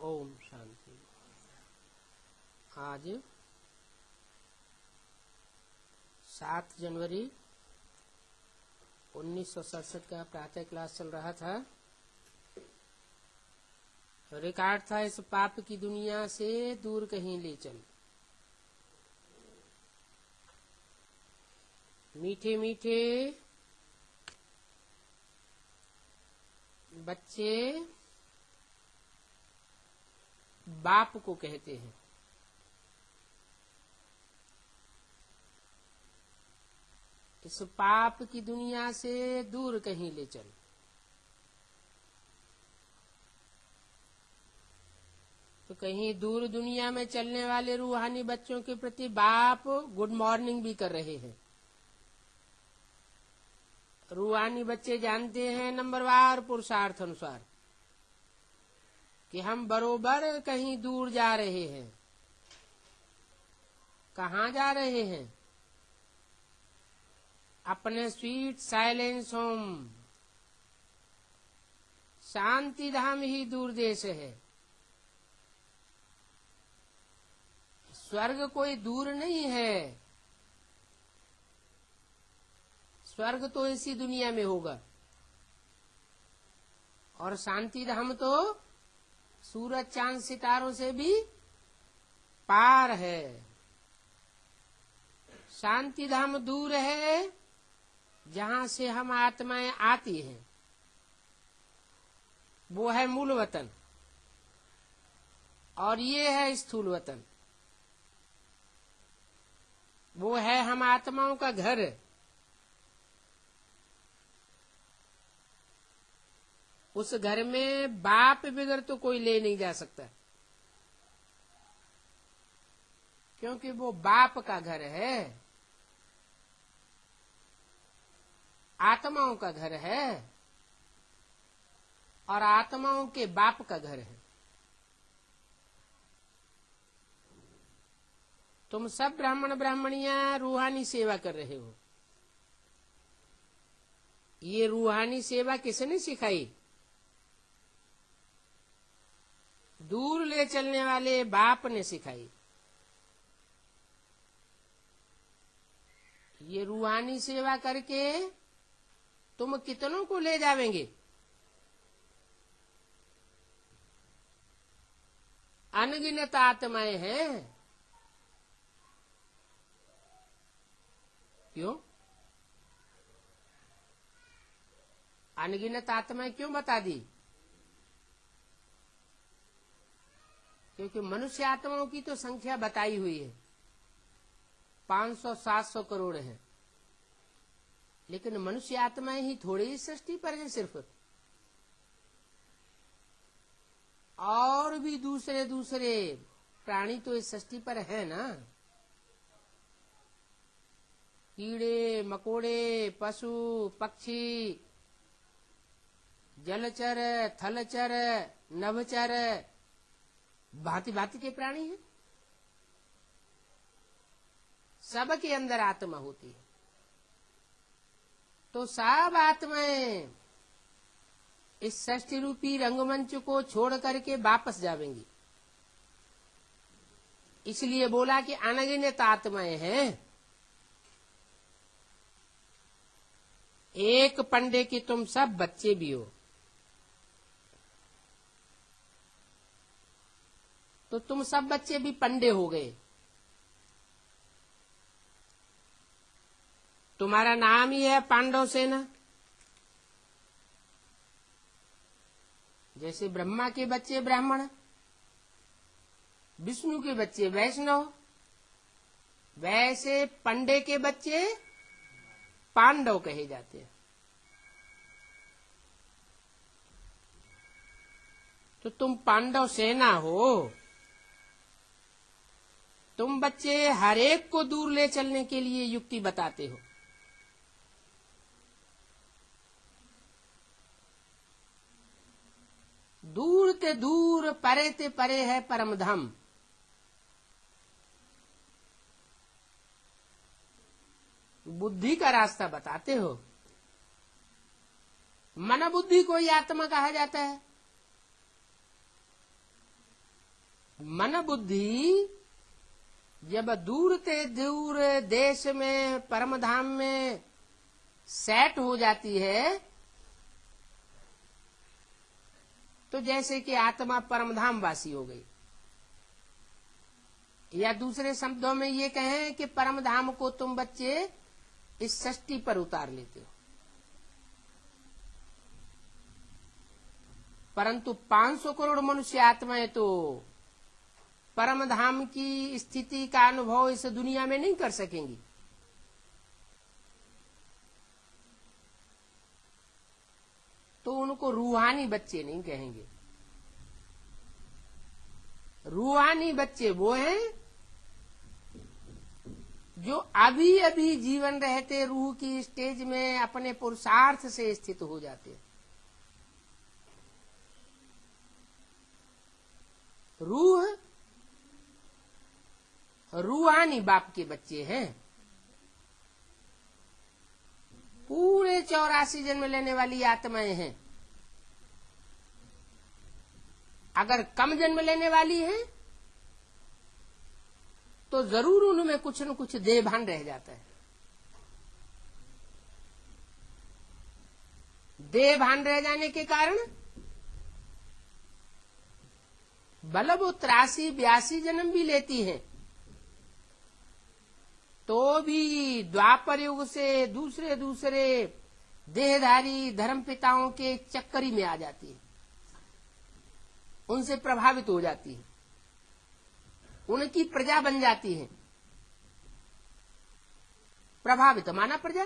ओम शांति। आज 7 जनवरी 1967 का प्रातः क्लास चल रहा था। रिकॉर्ड था, इस पाप की दुनिया से दूर कहीं ले चल। मीठे मीठे बच्चे बाप को कहते हैं, इस पाप की दुनिया से दूर कहीं ले चल। तो कहीं दूर दुनिया में चलने वाले रूहानी बच्चों के प्रति बाप गुड मॉर्निंग भी कर रहे हैं। रूहानी बच्चे जानते हैं नंबरवार पुरुषार्थ अनुसार कि हम बरोबर कहीं दूर जा रहे हैं। कहाँ जा रहे हैं? अपने स्वीट साइलेंस होम, शांति धाम ही दूर देश है। स्वर्ग कोई दूर नहीं है, स्वर्ग तो इसी दुनिया में होगा, और शांति धाम तो सूरज चांद सितारों से भी पार है। शांति धाम दूर है जहां से हम आत्माएं आती हैं, वो है मूल वतन, और ये है स्थूल वतन, वो है हम आत्माओं का घर। उस घर में बाप बगैर तो कोई ले नहीं जा सकता, क्योंकि वो बाप का घर है, आत्माओं का घर है, और आत्माओं के बाप का घर है। तुम सब ब्राह्मण ब्राह्मणियां रूहानी सेवा कर रहे हो। ये रूहानी सेवा किसने सिखाई? दूर ले चलने वाले बाप ने सिखाई। ये रूहानी सेवा करके तुम कितनों को ले जावेंगे? अनगिनत आत्माएं हैं। क्यों अनगिनत आत्माएं क्यों बता दी? क्योंकि मनुष्य आत्माओं की तो संख्या बताई हुई है, 500-700 करोड़ है, लेकिन मनुष्य आत्माएं ही थोड़ी ही सृष्टि पर है सिर्फ। और भी दूसरे दूसरे प्राणी तो इस सृष्टि पर है ना। कीड़े मकोड़े, पशु पक्षी, जलचर, थलचर, नभचर, भांति भांति के प्राणी हैं। सबके अंदर आत्मा होती है। तो सब आत्माएं इस सृष्टि रूपी रंगमंच को छोड़ करके वापस जावेंगी। इसलिए बोला कि अनगिनत आत्माएं हैं। एक पंडे के तुम सब बच्चे भी हो, तो तुम सब बच्चे भी पंडे हो गए। तुम्हारा नाम ही है पांडव सेना। जैसे ब्रह्मा के बच्चे ब्राह्मण, विष्णु के बच्चे वैष्णव, वैसे पंडे के बच्चे पांडव कहे जाते हैं। तो तुम पांडव सेना हो। तुम बच्चे हर एक को दूर ले चलने के लिए युक्ति बताते हो। दूर ते दूर, परे ते परे है परम धाम। बुद्धि का रास्ता बताते हो। मन बुद्धि को ही आत्मा कहा जाता है। मन बुद्धि जब दूर ते दूर देश में परम धाम में सेट हो जाती है, तो जैसे कि आत्मा परम धाम वासी हो गई, या दूसरे शब्दों में ये कहें कि परम धाम को तुम बच्चे इस सृष्टि पर उतार लेते हो। परंतु 500 करोड़ मनुष्य आत्माएं तो परम धाम की स्थिति का अनुभव इस दुनिया में नहीं कर सकेंगी। तो उनको रूहानी बच्चे नहीं कहेंगे। रूहानी बच्चे वो हैं जो अभी अभी जीवन रहते रूह की स्टेज में अपने पुरुषार्थ से स्थित हो जाते हैं। रूहानी बाप के बच्चे हैं। पूरे 84 जन्म लेने वाली आत्माएं हैं। अगर कम जन्म लेने वाली हैं तो जरूर उनमें कुछ न कुछ देह भान रह जाता है। देह भान रह जाने के कारण भले वो 83-82 जन्म भी लेती हैं तो भी द्वापर युग से दूसरे दूसरे देहधारी धर्म पिताओं के चक्करी में आ जाती है, उनसे प्रभावित हो जाती है, उनकी प्रजा बन जाती है। प्रभावित माना प्रजा।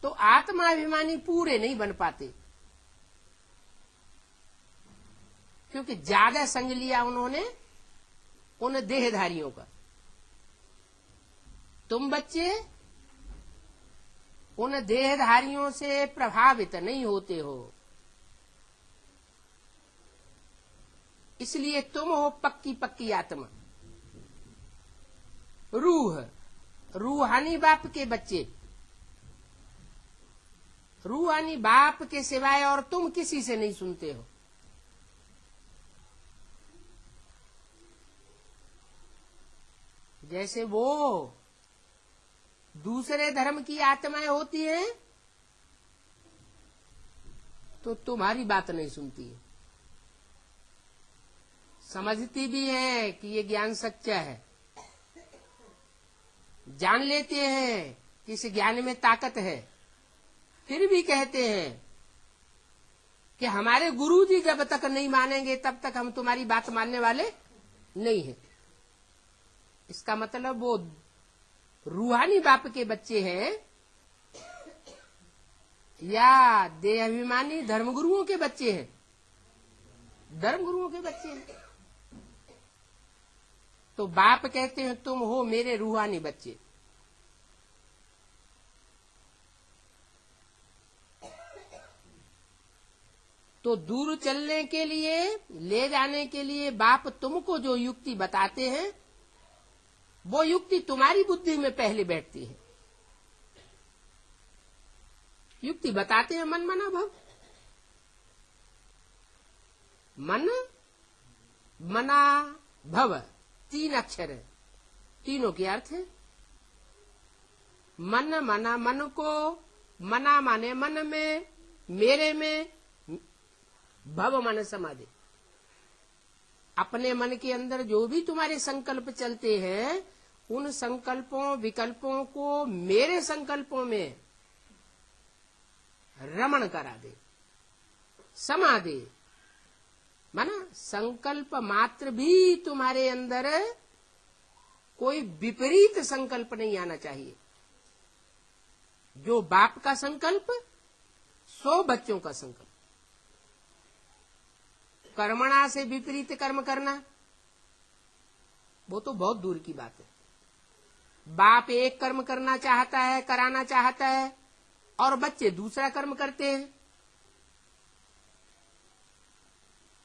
तो आत्माभिमानी पूरे नहीं बन पाते, क्योंकि ज्यादा संग लिया उन्होंने उन देहधारियों का। तुम बच्चे उन देहधारियों से प्रभावित नहीं होते हो, इसलिए तुम हो पक्की पक्की आत्मा। रूहानी बाप के बच्चे, रूहानी बाप के सिवाय और तुम किसी से नहीं सुनते हो। जैसे वो दूसरे धर्म की आत्माएं होती हैं तो तुम्हारी बात नहीं सुनती है, समझती भी है कि ये ज्ञान सच्चा है, जान लेते हैं कि इस ज्ञान में ताकत है, फिर भी कहते हैं कि हमारे गुरुजी जब तक नहीं मानेंगे तब तक हम तुम्हारी बात मानने वाले नहीं हैं। इसका मतलब वो रूहानी बाप के बच्चे हैं या देहाभिमानी धर्मगुरुओं के बच्चे हैं? धर्मगुरुओं के बच्चे हैं। तो बाप कहते हैं तुम हो मेरे रूहानी बच्चे। तो दूर चलने के लिए, ले जाने के लिए बाप तुमको जो युक्ति बताते हैं वो युक्ति तुम्हारी बुद्धि में पहले बैठती है। युक्ति बताते हैं मन मना भव। मन मना भव 3 अक्षर है, तीनों के अर्थ है। मन मना, मन को, मना माने मन में, मेरे में, भव मन समाधि। अपने मन के अंदर जो भी तुम्हारे संकल्प चलते हैं उन संकल्पों विकल्पों को मेरे संकल्पों में रमण करा दे, समा दे। माना संकल्प मात्र भी तुम्हारे अंदर कोई विपरीत संकल्प नहीं आना चाहिए। जो बाप का संकल्प सो बच्चों का संकल्प। कर्मणा से विपरीत कर्म करना वो तो बहुत दूर की बात है। बाप एक कर्म करना चाहता है, कराना चाहता है, और बच्चे दूसरा कर्म करते हैं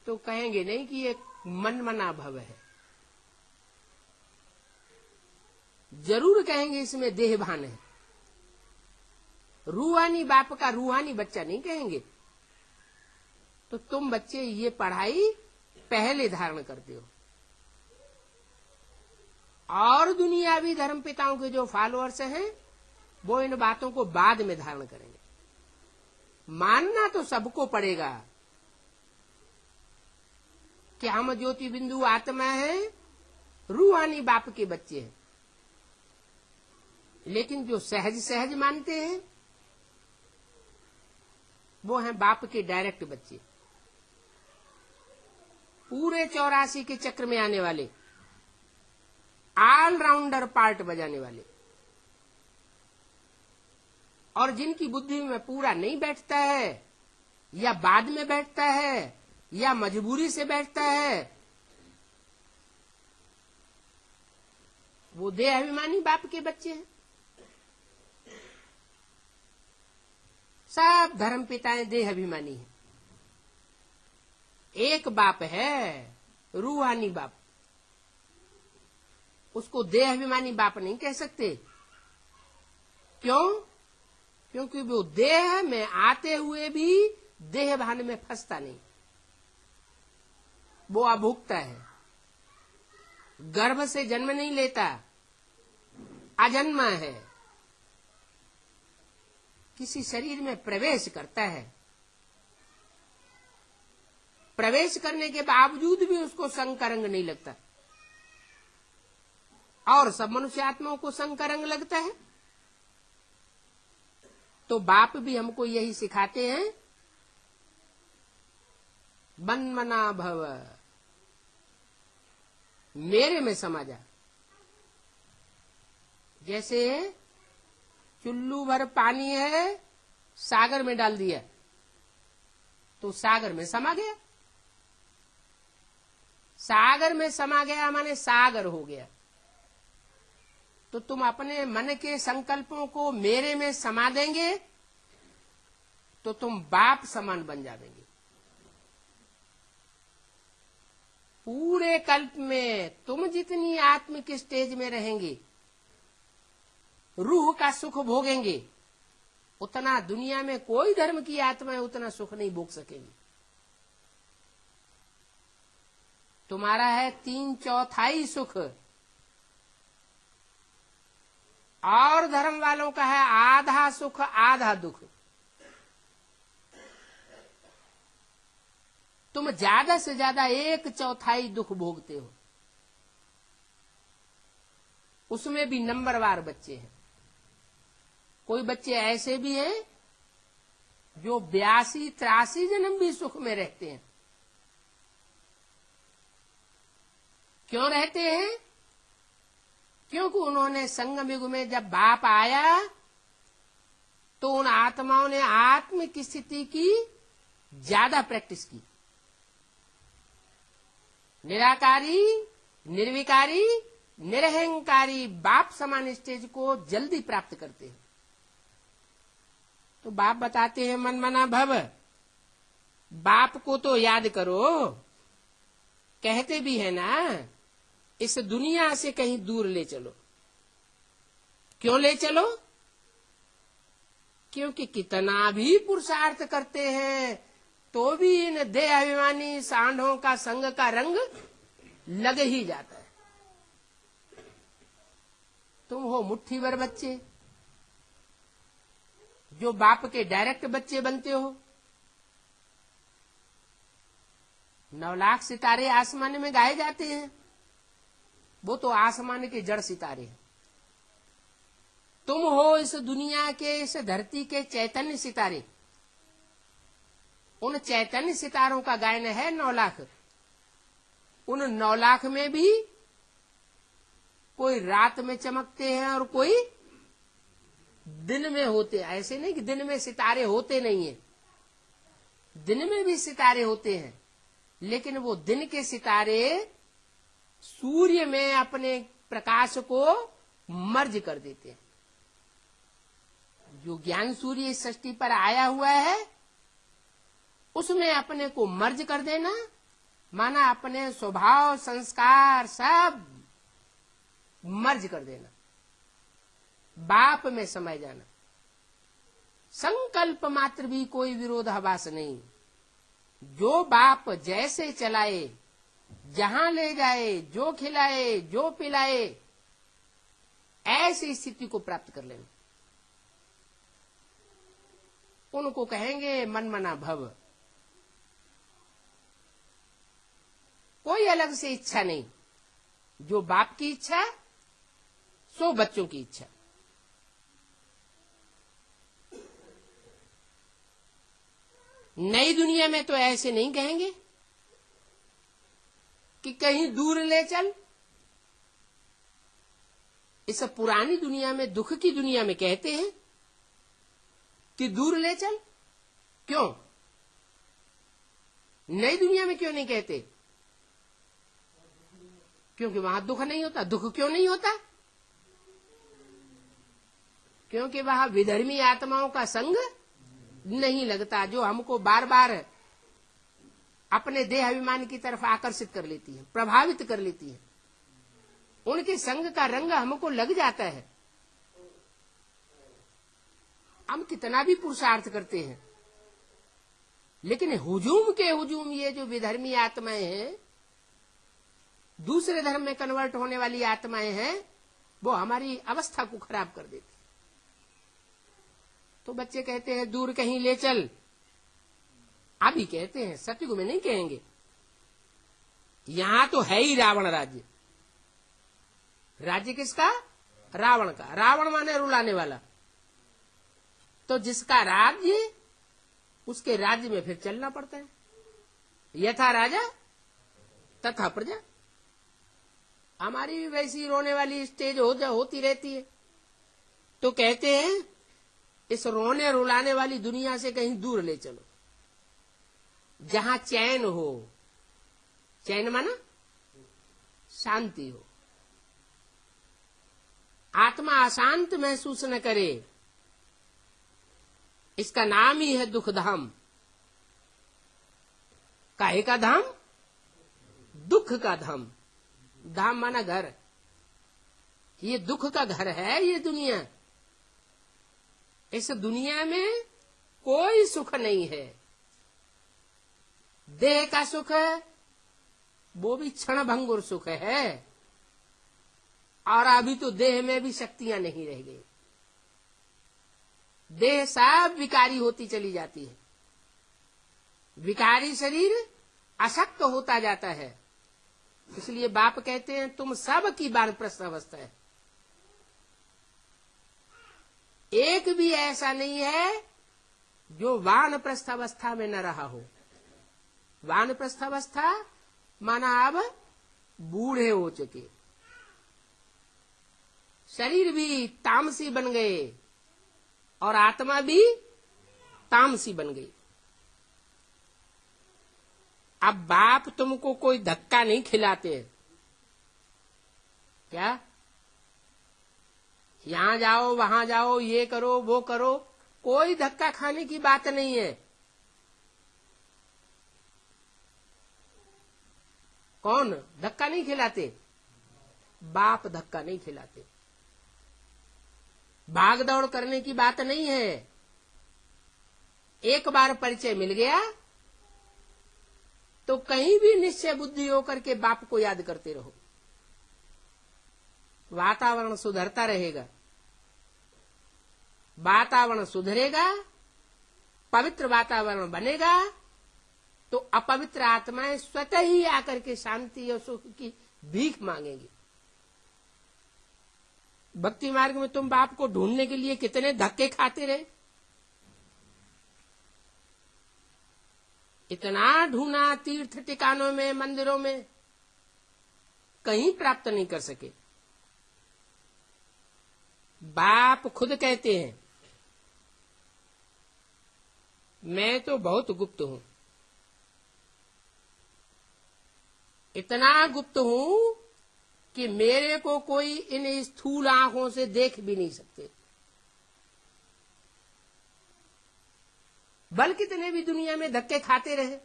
तो कहेंगे नहीं कि ये मन मना भव है, जरूर कहेंगे इसमें देह भान है। रूहानी बाप का रूहानी बच्चा नहीं कहेंगे। तो तुम बच्चे ये पढ़ाई पहले धारण करते हो, और दुनियावी धर्म पिताओं के जो फॉलोअर्स हैं वो इन बातों को बाद में धारण करेंगे। मानना तो सबको पड़ेगा कि हम ज्योति बिंदु आत्मा है, रूहानी बाप के बच्चे हैं। लेकिन जो सहज सहज मानते हैं वो हैं बाप के डायरेक्ट बच्चे, पूरे 84 के चक्र में आने वाले, ऑलराउंडर पार्ट बजाने वाले। और जिनकी बुद्धि में पूरा नहीं बैठता है, या बाद में बैठता है, या मजबूरी से बैठता है, वो देह अभिमानी बाप के बच्चे हैं। सब धर्म पिताएं देह अभिमानी हैं। एक बाप है रूहानी बाप, उसको देह अभिमानी बाप नहीं कह सकते। क्यों? क्योंकि वो देह में आते हुए भी देह भान में फंसता नहीं, वो अभुक्ता है, गर्भ से जन्म नहीं लेता, अजन्मा है, किसी शरीर में प्रवेश करता है, प्रवेश करने के बावजूद भी उसको संग का रंग नहीं लगता, और सब मनुष्य आत्माओं को संग का रंग लगता है। तो बाप भी हमको यही सिखाते हैं, मन्मना भव, मेरे में समा जा। जैसे चुल्लू भर पानी है, सागर में डाल दिया तो सागर में समा गया। सागर में समा गया माने सागर हो गया। तो तुम अपने मन के संकल्पों को मेरे में समा देंगे तो तुम बाप समान बन जाएंगे। पूरे कल्प में तुम जितनी आत्मिक स्टेज में रहेंगे, रूह का सुख भोगेंगे, उतना दुनिया में कोई धर्म की आत्मा उतना सुख नहीं भोग सकेगी। तुम्हारा है 3/4 सुख, और धर्म वालों का है आधा सुख आधा दुख। तुम ज्यादा से ज्यादा 1/4 दुख भोगते हो, उसमें भी नंबरवार बच्चे हैं। कोई बच्चे ऐसे भी हैं जो 82-83 जन्म भी सुख में रहते हैं। क्यों रहते हैं? क्योंकि उन्होंने संगम युग में जब बाप आया तो उन आत्माओं ने आत्मिक स्थिति की ज्यादा प्रैक्टिस की। निराकारी, निर्विकारी, निरहंकारी बाप समान स्टेज को जल्दी प्राप्त करते हैं। तो बाप बताते हैं मनमना भव, बाप को तो याद करो। कहते भी है ना, इस दुनिया से कहीं दूर ले चलो। क्यों ले चलो? क्योंकि कितना भी पुरुषार्थ करते हैं तो भी इन देह अभिमानी सांडों का संग का रंग लग ही जाता है। तुम हो मुट्ठी भर बच्चे जो बाप के डायरेक्ट बच्चे बनते हो। 9 लाख सितारे आसमान में गाए जाते हैं, वो तो आसमान के जड़ सितारे हैं। तुम हो इस दुनिया के, इस धरती के चैतन्य सितारे। उन चैतन्य सितारों का गायन है 9 लाख। उन 9 लाख में भी कोई रात में चमकते हैं और कोई दिन में होते हैं। ऐसे नहीं कि दिन में सितारे होते नहीं है, दिन में भी सितारे होते हैं, लेकिन वो दिन के सितारे सूर्य में अपने प्रकाश को मर्ज कर देते हैं। जो ज्ञान सूर्य इस सृष्टि पर आया हुआ है उसमें अपने को मर्ज कर देना माना अपने स्वभाव संस्कार सब मर्ज कर देना, बाप में समय जाना। संकल्प मात्र भी कोई विरोधाभास नहीं, जो बाप जैसे चलाए, जहां ले जाए, जो खिलाए, जो पिलाए, ऐसी स्थिति को प्राप्त कर लेना, उनको कहेंगे मनमना भव। कोई अलग से इच्छा नहीं, जो बाप की इच्छा सो बच्चों की इच्छा। नई दुनिया में तो ऐसे नहीं कहेंगे कि कहीं दूर ले चल। इस पुरानी दुनिया में, दुख की दुनिया में कहते हैं कि दूर ले चल। क्यों? नई दुनिया में क्यों नहीं कहते? क्योंकि वहां दुख नहीं होता। दुख क्यों नहीं होता? क्योंकि वहां विधर्मी आत्माओं का संग नहीं लगता, जो हमको बार बार अपने देह अभिमान की तरफ आकर्षित कर लेती है, प्रभावित कर लेती है। उनके संग का रंग हमको लग जाता है। हम कितना भी पुरुषार्थ करते हैं, लेकिन हुजूम के हुजूम ये जो विधर्मी आत्माएं हैं, दूसरे धर्म में कन्वर्ट होने वाली आत्माएं हैं, वो हमारी अवस्था को खराब कर देती। तो बच्चे कहते हैं दूर कहीं ले चल, अभी कहते हैं, सतयुग में नहीं कहेंगे। यहां तो है ही रावण राज्य। राज्य किसका? रावण का। रावण माने रुलाने वाला। तो जिसका राज्य, उसके राज्य में फिर चलना पड़ता है। यथा राजा तथा प्रजा। हमारी भी वैसी रोने वाली स्टेज होती रहती है। तो कहते हैं इस रोने रुलाने वाली दुनिया से कहीं दूर ले चलो, जहां चैन हो। चैन माना शांति हो, आत्मा अशांत महसूस न करे। इसका नाम ही है दुख धाम। काहे का धाम? दुख का धाम। धाम माना घर। ये दुख का घर है ये दुनिया। इस दुनिया में कोई सुख नहीं है। देह का सुख है, वो भी क्षण भंगुर सुख है, और अभी तो देह में भी शक्तियां नहीं रह गई। देह सब विकारी होती चली जाती है। विकारी शरीर अशक्त होता जाता है। इसलिए बाप कहते हैं तुम सब की वानप्रस्थ अवस्था है। एक भी ऐसा नहीं है जो वानप्रस्थ अवस्था में न रहा हो। वानप्रस्थ अवस्था माना अब बूढ़े हो चुके, शरीर भी तामसी बन गए और आत्मा भी तामसी बन गई। अब बाप तुमको कोई धक्का नहीं खिलाते। क्या? यहां जाओ, वहां जाओ, ये करो, वो करो, कोई धक्का खाने की बात नहीं है। कौन धक्का नहीं खिलाते? बाप धक्का नहीं खिलाते। भाग दौड़ करने की बात नहीं है। एक बार परिचय मिल गया तो कहीं भी निश्चय बुद्धि होकर के बाप को याद करते रहो। वातावरण सुधरता रहेगा। वातावरण सुधरेगा, पवित्र वातावरण बनेगा, तो अपवित्र आत्माएं स्वतः ही आकर के शांति और सुख की भीख मांगेंगी। भक्ति मार्ग में तुम बाप को ढूंढने के लिए कितने धक्के खाते रहे। इतना ढूंढा तीर्थ टिकानों में, मंदिरों में, कहीं प्राप्त नहीं कर सके। बाप खुद कहते हैं मैं तो बहुत गुप्त हूं। इतना गुप्त हूं कि मेरे को कोई इन स्थूल आंखों से देख भी नहीं सकते। बल कितने भी दुनिया में धक्के खाते रहे,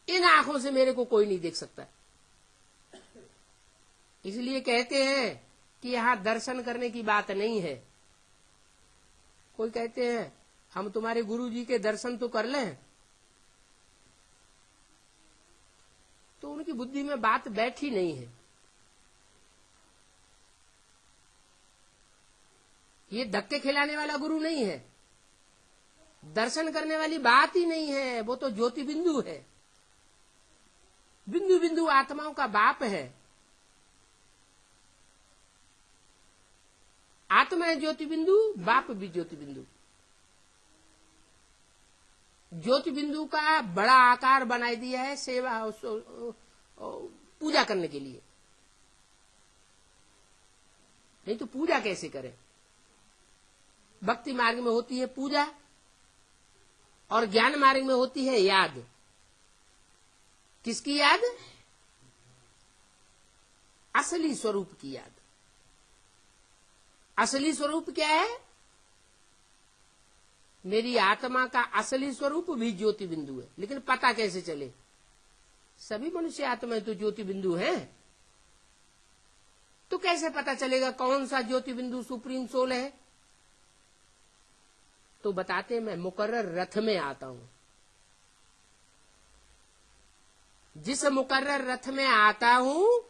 इन आंखों से मेरे को कोई नहीं देख सकता। इसलिए कहते हैं कि यहां दर्शन करने की बात नहीं है। कोई कहते हैं हम तुम्हारे गुरु जी के दर्शन तो कर लें। तो उनकी बुद्धि में बात बैठी नहीं है। ये धक्के खिलाने वाला गुरु नहीं है, दर्शन करने वाली बात ही नहीं है। वो तो ज्योति बिंदु है, बिंदु बिंदु आत्माओं का बाप है। आत्मा है ज्योति बिंदु, बाप भी ज्योति बिंदु। ज्योति बिंदु का बड़ा आकार बनाई दिया है सेवा पूजा करने के लिए, नहीं तो पूजा कैसे करें। भक्ति मार्ग में होती है पूजा और ज्ञान मार्ग में होती है याद। किसकी याद? असली स्वरूप की याद। असली स्वरूप क्या है? मेरी आत्मा का असली स्वरूप भी ज्योति बिंदु है। लेकिन पता कैसे चले? सभी मनुष्य आत्मा तो ज्योति बिंदु है, तो कैसे पता चलेगा कौन सा ज्योति बिंदु सुप्रीम सोल है? तो बताते मैं मुकर्रर रथ में आता हूं। जिस मुकर्रर रथ में आता हूं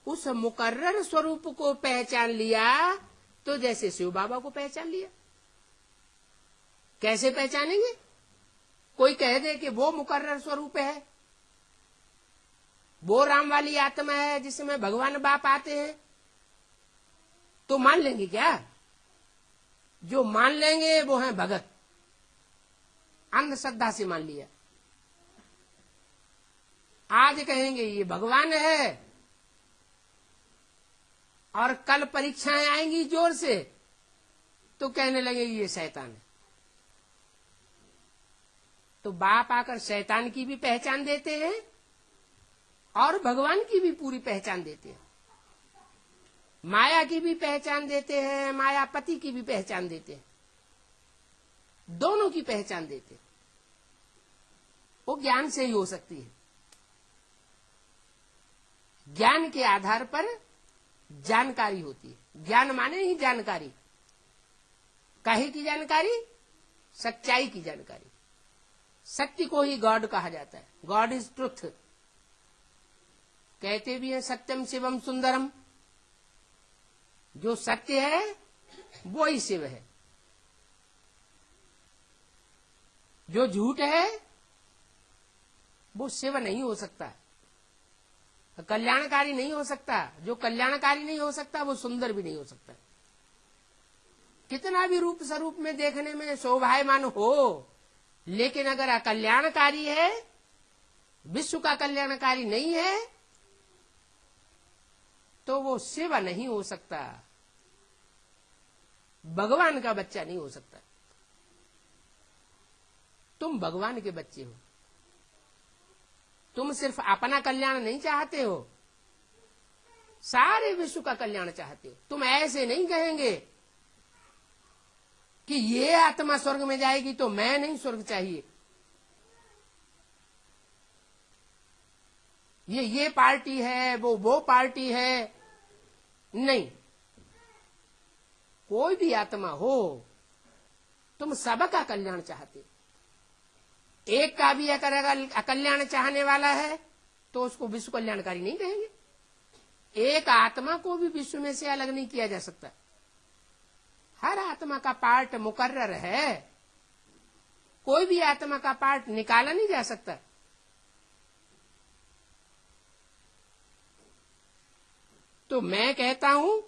उस मुकर्रर स्वरूप को पहचान लिया तो जैसे शिव बाबा को पहचान लिया। कैसे पहचानेंगे? कोई कह दे कि वो मुकर्रर स्वरूप है, वो राम वाली आत्मा है जिसमें भगवान बाप आते हैं, तो मान लेंगे क्या? जो मान लेंगे वो है भगत, अंधश्रद्धा से मान लिया। आज कहेंगे ये भगवान है और कल परीक्षाएं आएंगी जोर से तो कहने लगेगी ये शैतान है। तो बाप आकर शैतान की भी पहचान देते हैं और भगवान की भी पूरी पहचान देते हैं, माया की भी पहचान देते हैं, मायापति की भी पहचान देते हैं, दोनों की पहचान देते हैं। वो ज्ञान से ही हो सकती है। ज्ञान के आधार पर जानकारी होती है। ज्ञान माने ही जानकारी। काहे की जानकारी? सच्चाई की जानकारी। सत्य को ही गॉड कहा जाता है। God is truth. कहते भी हैं सत्यम शिवम सुंदरम। जो सत्य है वो ही शिव है, जो झूठ है वो शिव नहीं हो सकता, कल्याणकारी नहीं हो सकता। जो कल्याणकारी नहीं हो सकता वो सुंदर भी नहीं हो सकता। कितना भी रूप स्वरूप में देखने में शोभायमान हो, लेकिन अगर अकल्याणकारी है, विश्व का कल्याणकारी नहीं है, तो वो शिव नहीं हो सकता, भगवान का बच्चा नहीं हो सकता। तुम भगवान के बच्चे हो। तुम सिर्फ अपना कल्याण नहीं चाहते हो, सारे विश्व का कल्याण चाहते हो। तुम ऐसे नहीं कहेंगे कि ये आत्मा स्वर्ग में जाएगी तो मैं नहीं स्वर्ग चाहिए, ये पार्टी है, वो पार्टी है। नहीं, कोई भी आत्मा हो, तुम सबका कल्याण चाहते हो। एक का भी अगर अकल्याण चाहने वाला है तो उसको विश्व कल्याणकारी नहीं कहेंगे। एक आत्मा को भी विश्व में से अलग नहीं किया जा सकता। हर आत्मा का पार्ट मुकर्रर है, कोई भी आत्मा का पार्ट निकाला नहीं जा सकता। तो मैं कहता हूं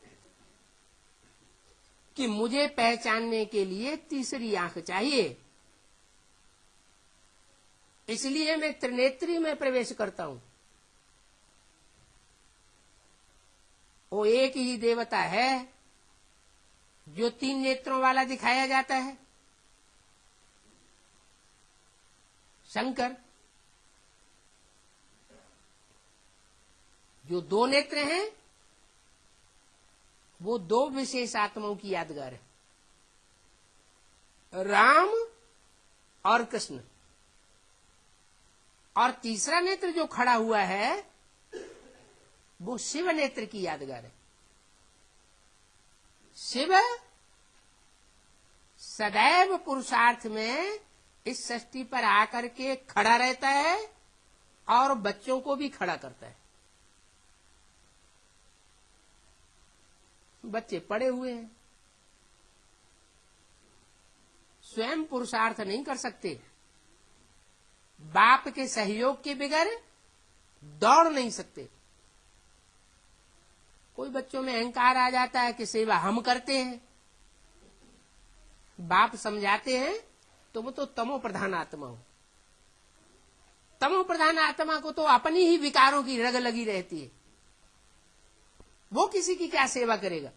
कि मुझे पहचानने के लिए तीसरी आंख चाहिए, इसलिए मैं त्रिनेत्री में प्रवेश करता हूं। वो एक ही देवता है जो 3 नेत्रों वाला दिखाया जाता है, शंकर। जो 2 नेत्र हैं वो 2 विशेष आत्माओं की यादगार है, राम और कृष्ण। और तीसरा नेत्र जो खड़ा हुआ है वो शिव नेत्र की यादगार है। शिव सदैव पुरुषार्थ में इस षष्ठी पर आकर के खड़ा रहता है और बच्चों को भी खड़ा करता है। बच्चे पड़े हुए हैं, स्वयं पुरुषार्थ नहीं कर सकते, बाप के सहयोग के बगैर दौड़ नहीं सकते। कोई बच्चों में अहंकार आ जाता है कि सेवा हम करते हैं, बाप समझाते हैं तो वो तो तमो प्रधान आत्मा हो। तमो प्रधान आत्मा को तो अपनी ही विकारों की रग लगी रहती है, वो किसी की क्या सेवा करेगा।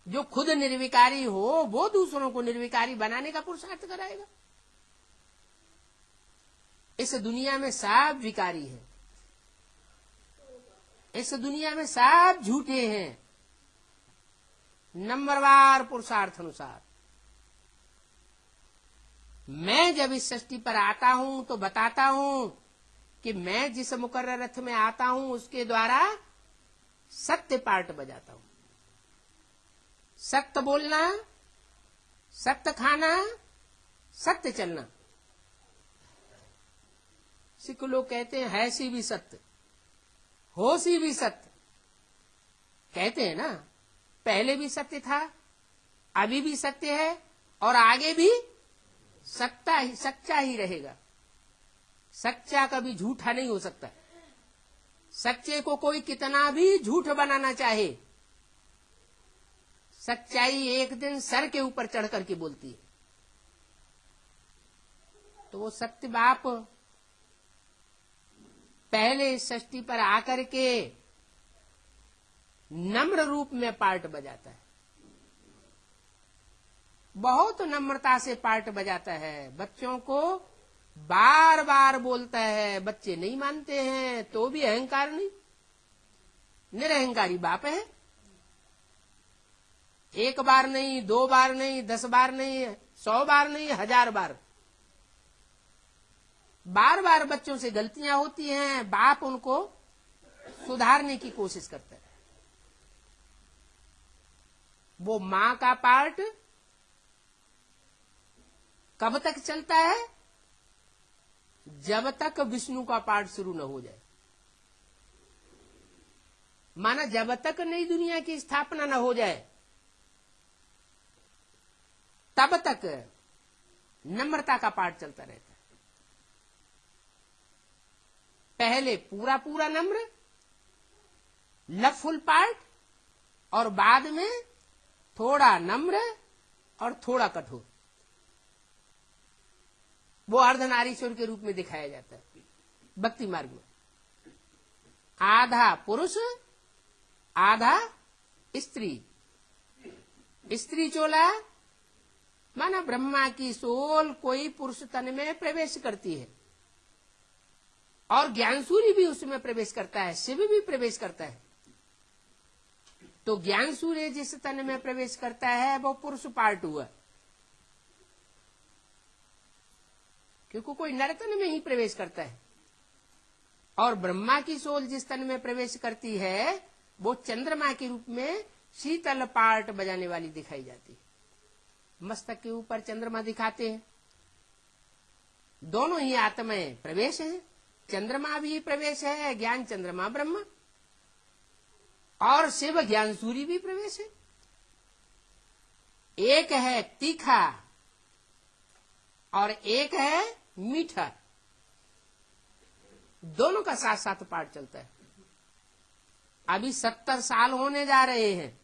जो खुद निर्विकारी हो वो दूसरों को निर्विकारी बनाने का पुरुषार्थ कराएगा। इस दुनिया में सब विकारी है, इस दुनिया में सब झूठे हैं, नंबरवार पुरुषार्थ अनुसार। मैं जब इस षष्ठी पर आता हूं तो बताता हूं कि मैं जिस मुकर्रर रथ में आता हूं उसके द्वारा सत्य पार्ट बजाता हूं। सत्य बोलना, सत्य खाना, सत्य चलना। सिख लोग कहते हैं हैसी भी सत्य, होसी भी सत्य। कहते हैं ना, पहले भी सत्य था, अभी भी सत्य है और आगे भी सच्चा ही रहेगा। सच्चा कभी झूठा नहीं हो सकता। सच्चे को कोई कितना भी झूठ बनाना चाहे, सच्चाई एक दिन सर के ऊपर चढ़ करके बोलती है। तो वो सत्य बाप पहले षष्ठी पर आकर के नम्र रूप में पार्ट बजाता है, बहुत नम्रता से पार्ट बजाता है, बच्चों को बार बार बोलता है। बच्चे नहीं मानते हैं तो भी अहंकार नहीं, निरहंकारी बाप है। एक बार नहीं, 2 बार नहीं, 10 बार नहीं, 100 बार नहीं, 1000 बार, बार बार बच्चों से गलतियां होती हैं, बाप उनको सुधारने की कोशिश करता है। वो मां का पार्ट कब तक चलता है? जब तक विष्णु का पार्ट शुरू न हो जाए। माना जब तक नई दुनिया की स्थापना न हो जाए तब तक नम्रता का पाठ चलता रहता है। पहले पूरा पूरा नम्र, लवफुल पार्ट, और बाद में थोड़ा नम्र और थोड़ा कठोर। वो अर्धनारीश्वर के रूप में दिखाया जाता है भक्ति मार्ग में। आधा पुरुष आधा स्त्री। स्त्री चोला माना ब्रह्मा की सोल कोई पुरुष तन में प्रवेश करती है और ज्ञानसूर्य भी उसमें प्रवेश करता है, शिव भी प्रवेश करता है। तो ज्ञान सूर्य जिस तन में प्रवेश करता है वो पुरुष पार्ट हुआ, क्योंकि कोई नरतन में ही प्रवेश करता है। और ब्रह्मा की सोल जिस तन में प्रवेश करती है वो चंद्रमा के रूप में शीतल पार्ट बजाने वाली दिखाई जाती है। मस्तक के ऊपर चंद्रमा दिखाते हैं। दोनों ही आत्माएं प्रवेश हैं, चंद्रमा भी प्रवेश है, ज्ञान चंद्रमा ब्रह्मा, और शिव ज्ञान सूर्य भी प्रवेश है। एक है तीखा और एक है मीठा, दोनों का साथ साथ पाठ चलता है। अभी 70 साल होने जा रहे हैं।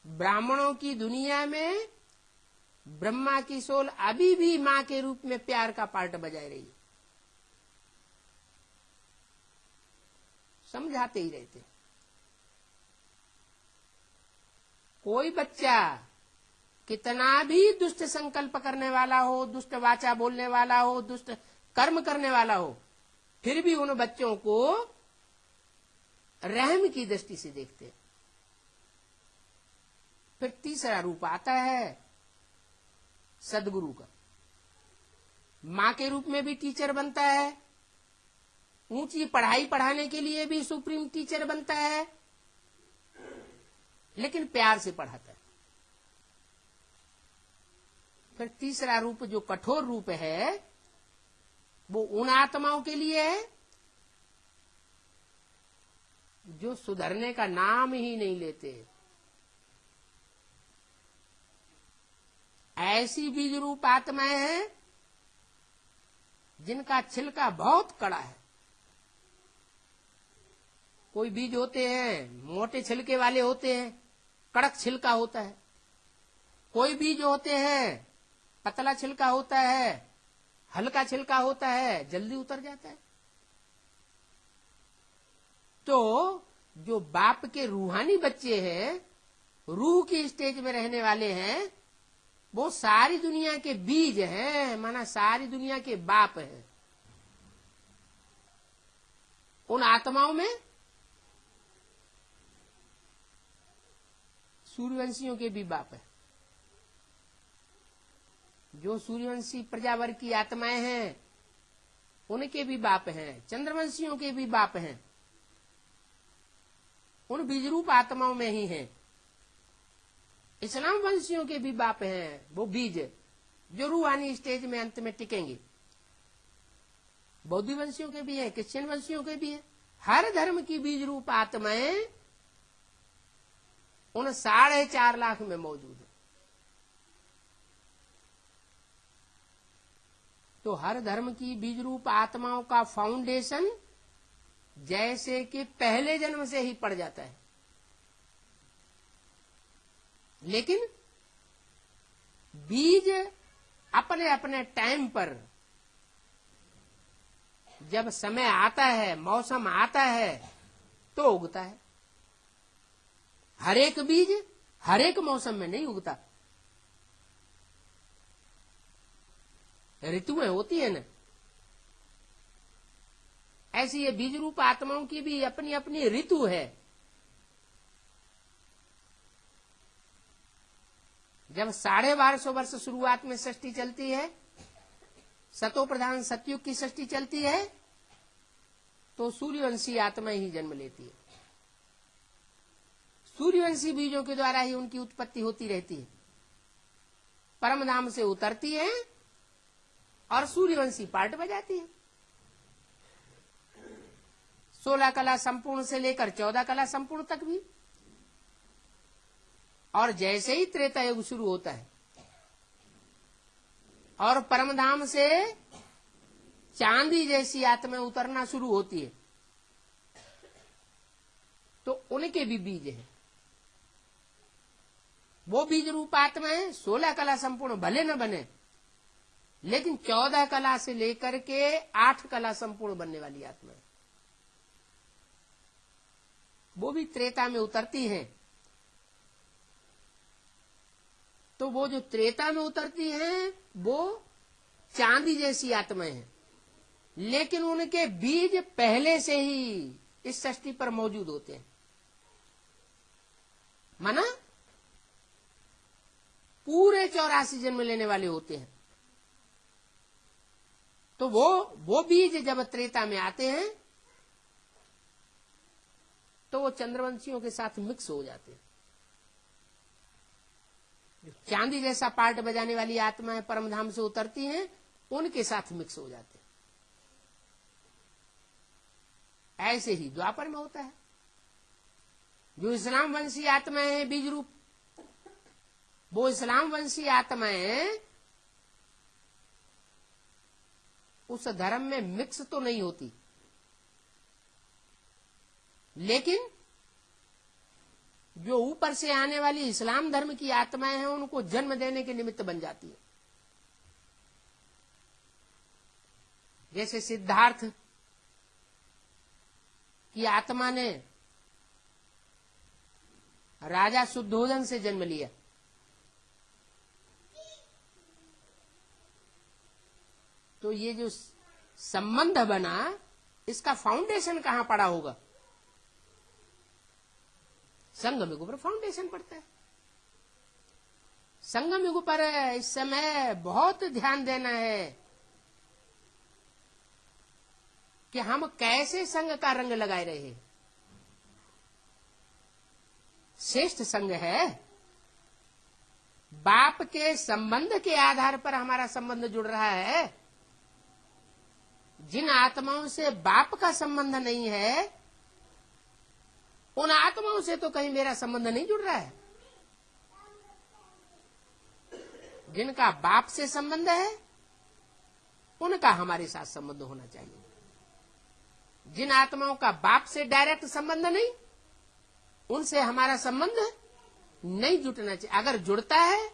ब्राह्मणों की दुनिया में ब्रह्मा की सोल अभी भी मां के रूप में प्यार का पार्ट बजाए रही है। समझाते ही रहते। कोई बच्चा कितना भी दुष्ट संकल्प करने वाला हो, दुष्ट वाचा बोलने वाला हो, दुष्ट कर्म करने वाला हो, फिर भी उन बच्चों को रहम की दृष्टि से देखते हैं। फिर तीसरा रूप आता है सदगुरु का। मां के रूप में भी टीचर बनता है, ऊंची पढ़ाई पढ़ाने के लिए भी सुप्रीम टीचर बनता है, लेकिन प्यार से पढ़ाता है। फिर तीसरा रूप जो कठोर रूप है वो उन आत्माओं के लिए है जो सुधरने का नाम ही नहीं लेते। ऐसी बीज रूप आत्माएं हैं जिनका छिलका बहुत कड़ा है। कोई बीज होते हैं मोटे छिलके वाले होते हैं, कड़क छिलका होता है। कोई बीज होते हैं पतला छिलका होता है, हल्का छिलका होता है, जल्दी उतर जाता है। तो जो बाप के रूहानी बच्चे हैं, रूह की स्टेज में रहने वाले हैं, वो सारी दुनिया के बीज हैं, माना सारी दुनिया के बाप हैं। उन आत्माओं में सूर्यवंशियों के भी बाप है। जो सूर्यवंशी प्रजावर की आत्माएं हैं उनके भी बाप हैं, चंद्रवंशियों के भी बाप हैं। उन बीजरूप आत्माओं में ही हैं। इस्लाम वंशियों के भी बाप हैं, वो बीज जो रूहानी स्टेज में अंत में टिकेंगे। बौद्ध वंशियों के भी हैं, क्रिश्चियन वंशियों के भी हैं। हर धर्म की बीज रूप आत्माएं उन 4.5 लाख में मौजूद है। तो हर धर्म की बीज रूप आत्माओं का फाउंडेशन जैसे कि पहले जन्म से ही पड़ जाता है, लेकिन बीज अपने अपने टाइम पर जब समय आता है, मौसम आता है तो उगता है। हर एक बीज हर एक मौसम में नहीं उगता। ऋतुएं होती है ना, ऐसी ये बीज रूप आत्माओं की भी अपनी अपनी ऋतु है। जब 1250 वर्ष शुरुआत में सृष्टि चलती है, सतो प्रधान सतयुग की सृष्टि चलती है, तो सूर्यवंशी आत्मा ही जन्म लेती है। सूर्यवंशी बीजों के द्वारा ही उनकी उत्पत्ति होती रहती है। परमधाम से उतरती है और सूर्यवंशी पार्ट बजाती है। 16 कला संपूर्ण से लेकर 14 कला संपूर्ण तक भी। और जैसे ही त्रेता युग शुरू होता है और परमधाम से चांदी जैसी आत्मा उतरना शुरू होती है, तो उनके भी बीज हैं। वो बीज रूप आत्माएं 16 कला संपूर्ण भले न बने, लेकिन 14 कला से लेकर के 8 कला संपूर्ण बनने वाली आत्मा, वो भी त्रेता में उतरती हैं। तो वो जो त्रेता में उतरती हैं वो चांदी जैसी आत्माएं हैं, लेकिन उनके बीज पहले से ही इस सृष्टि पर मौजूद होते हैं। माना पूरे 84 जन्म लेने वाले होते हैं। तो वो बीज जब त्रेता में आते हैं तो वो चंद्रवंशियों के साथ मिक्स हो जाते हैं। जो चांदी जैसा पार्ट बजाने वाली आत्माएं परमधाम से उतरती हैं, उनके साथ मिक्स हो जाते हैं। ऐसे ही द्वापर में होता है। जो इस्लाम वंशी आत्माएं हैं बीज रूप, वो इस्लाम वंशी आत्माएं उस धर्म में मिक्स तो नहीं होती, लेकिन जो ऊपर से आने वाली इस्लाम धर्म की आत्माएं हैं उनको जन्म देने के निमित्त बन जाती है। जैसे सिद्धार्थ की आत्मा ने राजा शुद्धोधन से जन्म लिया, तो ये जो संबंध बना, इसका फाउंडेशन कहां पड़ा होगा? संगम युग पर फाउंडेशन पड़ता है। संगम युग पर इस समय बहुत ध्यान देना है कि हम कैसे संग का रंग लगाए रहे। श्रेष्ठ संग है बाप के संबंध के आधार पर हमारा संबंध जुड़ रहा है। जिन आत्माओं से बाप का संबंध नहीं है, उन आत्माओं से तो कहीं मेरा संबंध नहीं जुड़ रहा है। जिनका बाप से संबंध है, उनका हमारे साथ संबंध होना चाहिए। जिन आत्माओं का बाप से डायरेक्ट संबंध नहीं, उनसे हमारा संबंध नहीं जुटना चाहिए। अगर जुड़ता है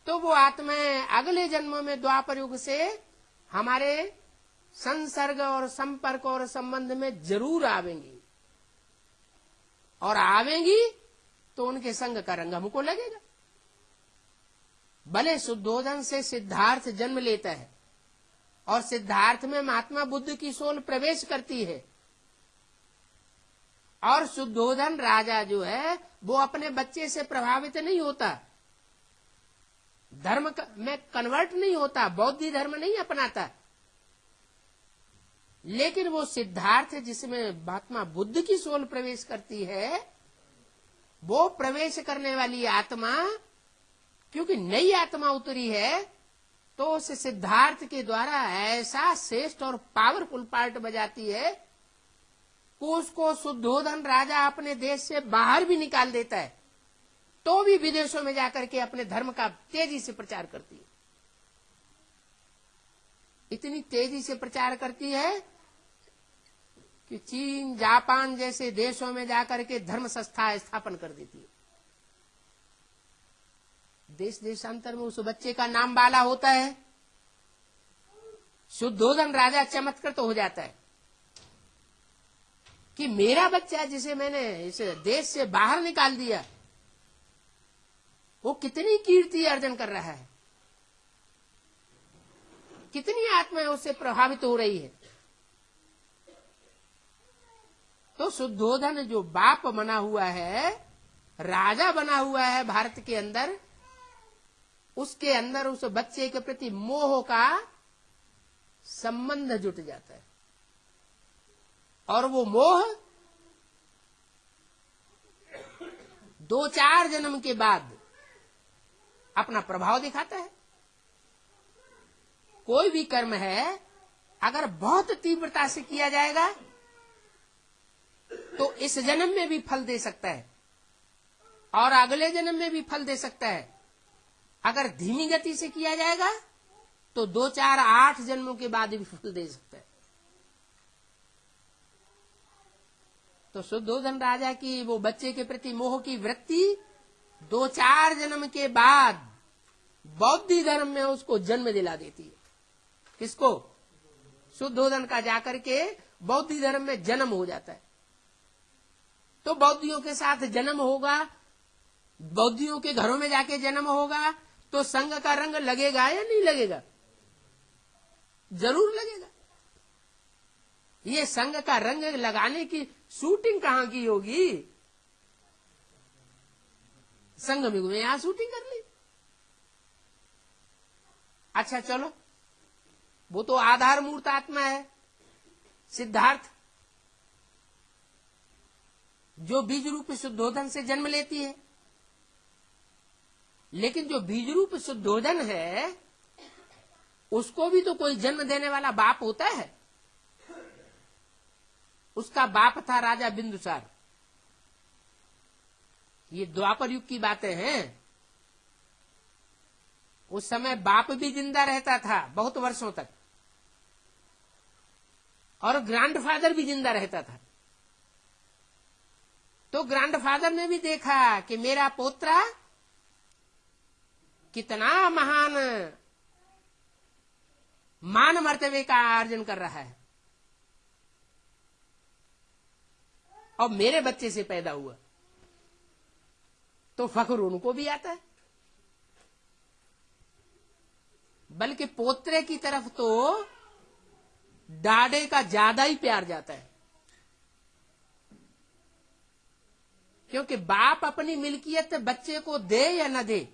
तो वो आत्माएं अगले जन्मों में द्वापर युग से हमारे संसर्ग और संपर्क और संबंध में जरूर आवेंगी, और आवेंगी तो उनके संग का रंग हमको लगेगा। भले शुद्धोधन से सिद्धार्थ जन्म लेता है और सिद्धार्थ में महात्मा बुद्ध की सोल प्रवेश करती है, और शुद्धोधन राजा जो है वो अपने बच्चे से प्रभावित नहीं होता, धर्म में कन्वर्ट नहीं होता, बौद्ध धर्म नहीं अपनाता। लेकिन वो सिद्धार्थ जिसमें महात्मा बुद्ध की सोल प्रवेश करती है, वो प्रवेश करने वाली आत्मा क्योंकि नई आत्मा उतरी है, तो उस सिद्धार्थ के द्वारा ऐसा श्रेष्ठ और पावरफुल पार्ट बजाती है कि उसको शुद्धोधन राजा अपने देश से बाहर भी निकाल देता है, तो भी विदेशों में जाकर के अपने धर्म का तेजी से प्रचार करती है। इतनी तेजी से प्रचार करती है कि चीन, जापान जैसे देशों में जाकर के धर्म संस्था स्थापन कर देती है। देश देशांतर में उस बच्चे का नाम बाला होता है। शुद्धोधन राजा चमत्कृत तो हो जाता है कि मेरा बच्चा जिसे मैंने इस देश से बाहर निकाल दिया, वो कितनी कीर्ति अर्जन कर रहा है, कितनी आत्माएं उससे प्रभावित हो रही है। तो शुद्धोधन जो बाप बना हुआ है, राजा बना हुआ है भारत के अंदर, उसके अंदर उस बच्चे के प्रति मोह का संबंध जुट जाता है, और वो मोह 2-4 जन्म के बाद अपना प्रभाव दिखाता है। कोई भी कर्म है, अगर बहुत तीव्रता से किया जाएगा तो इस जन्म में भी फल दे सकता है और अगले जन्म में भी फल दे सकता है। अगर धीमी गति से किया जाएगा तो 2-4-8 जन्मों के बाद भी फल दे सकता है। तो शुद्धोधन राजा की वो बच्चे के प्रति मोह की वृत्ति 2-4 जन्म के बाद बौद्ध धर्म में उसको जन्म दिला देती है। किसको? शुद्धोधन का जाकर के बौद्ध धर्म में जन्म हो जाता है। तो बौद्धियों के साथ जन्म होगा, बौद्धियों के घरों में जाके जन्म होगा, तो संघ का रंग लगेगा या नहीं लगेगा? जरूर लगेगा। ये संघ का रंग लगाने की शूटिंग कहां की होगी? संघ में यहां शूटिंग कर ली। अच्छा चलो, वो तो आधार मूर्त आत्मा है सिद्धार्थ, जो बीज रूप शुद्धोधन से जन्म लेती है। लेकिन जो बीज रूप शुद्धोधन है, उसको भी तो कोई जन्म देने वाला बाप होता है। उसका बाप था राजा बिंदुसार। ये द्वापर युग की बातें हैं। उस समय बाप भी जिंदा रहता था बहुत वर्षों तक, और ग्रैंडफादर भी जिंदा रहता था। तो ग्रैंडफादर ने भी देखा कि मेरा पोत्रा कितना महान मान मर्तबे का अर्जन कर रहा है, और मेरे बच्चे से पैदा हुआ, तो फख्र उनको भी आता है। बल्कि पोत्रे की तरफ तो डाडे का ज्यादा ही प्यार जाता है, क्योंकि बाप अपनी मिल्कियत बच्चे को दे या न दे,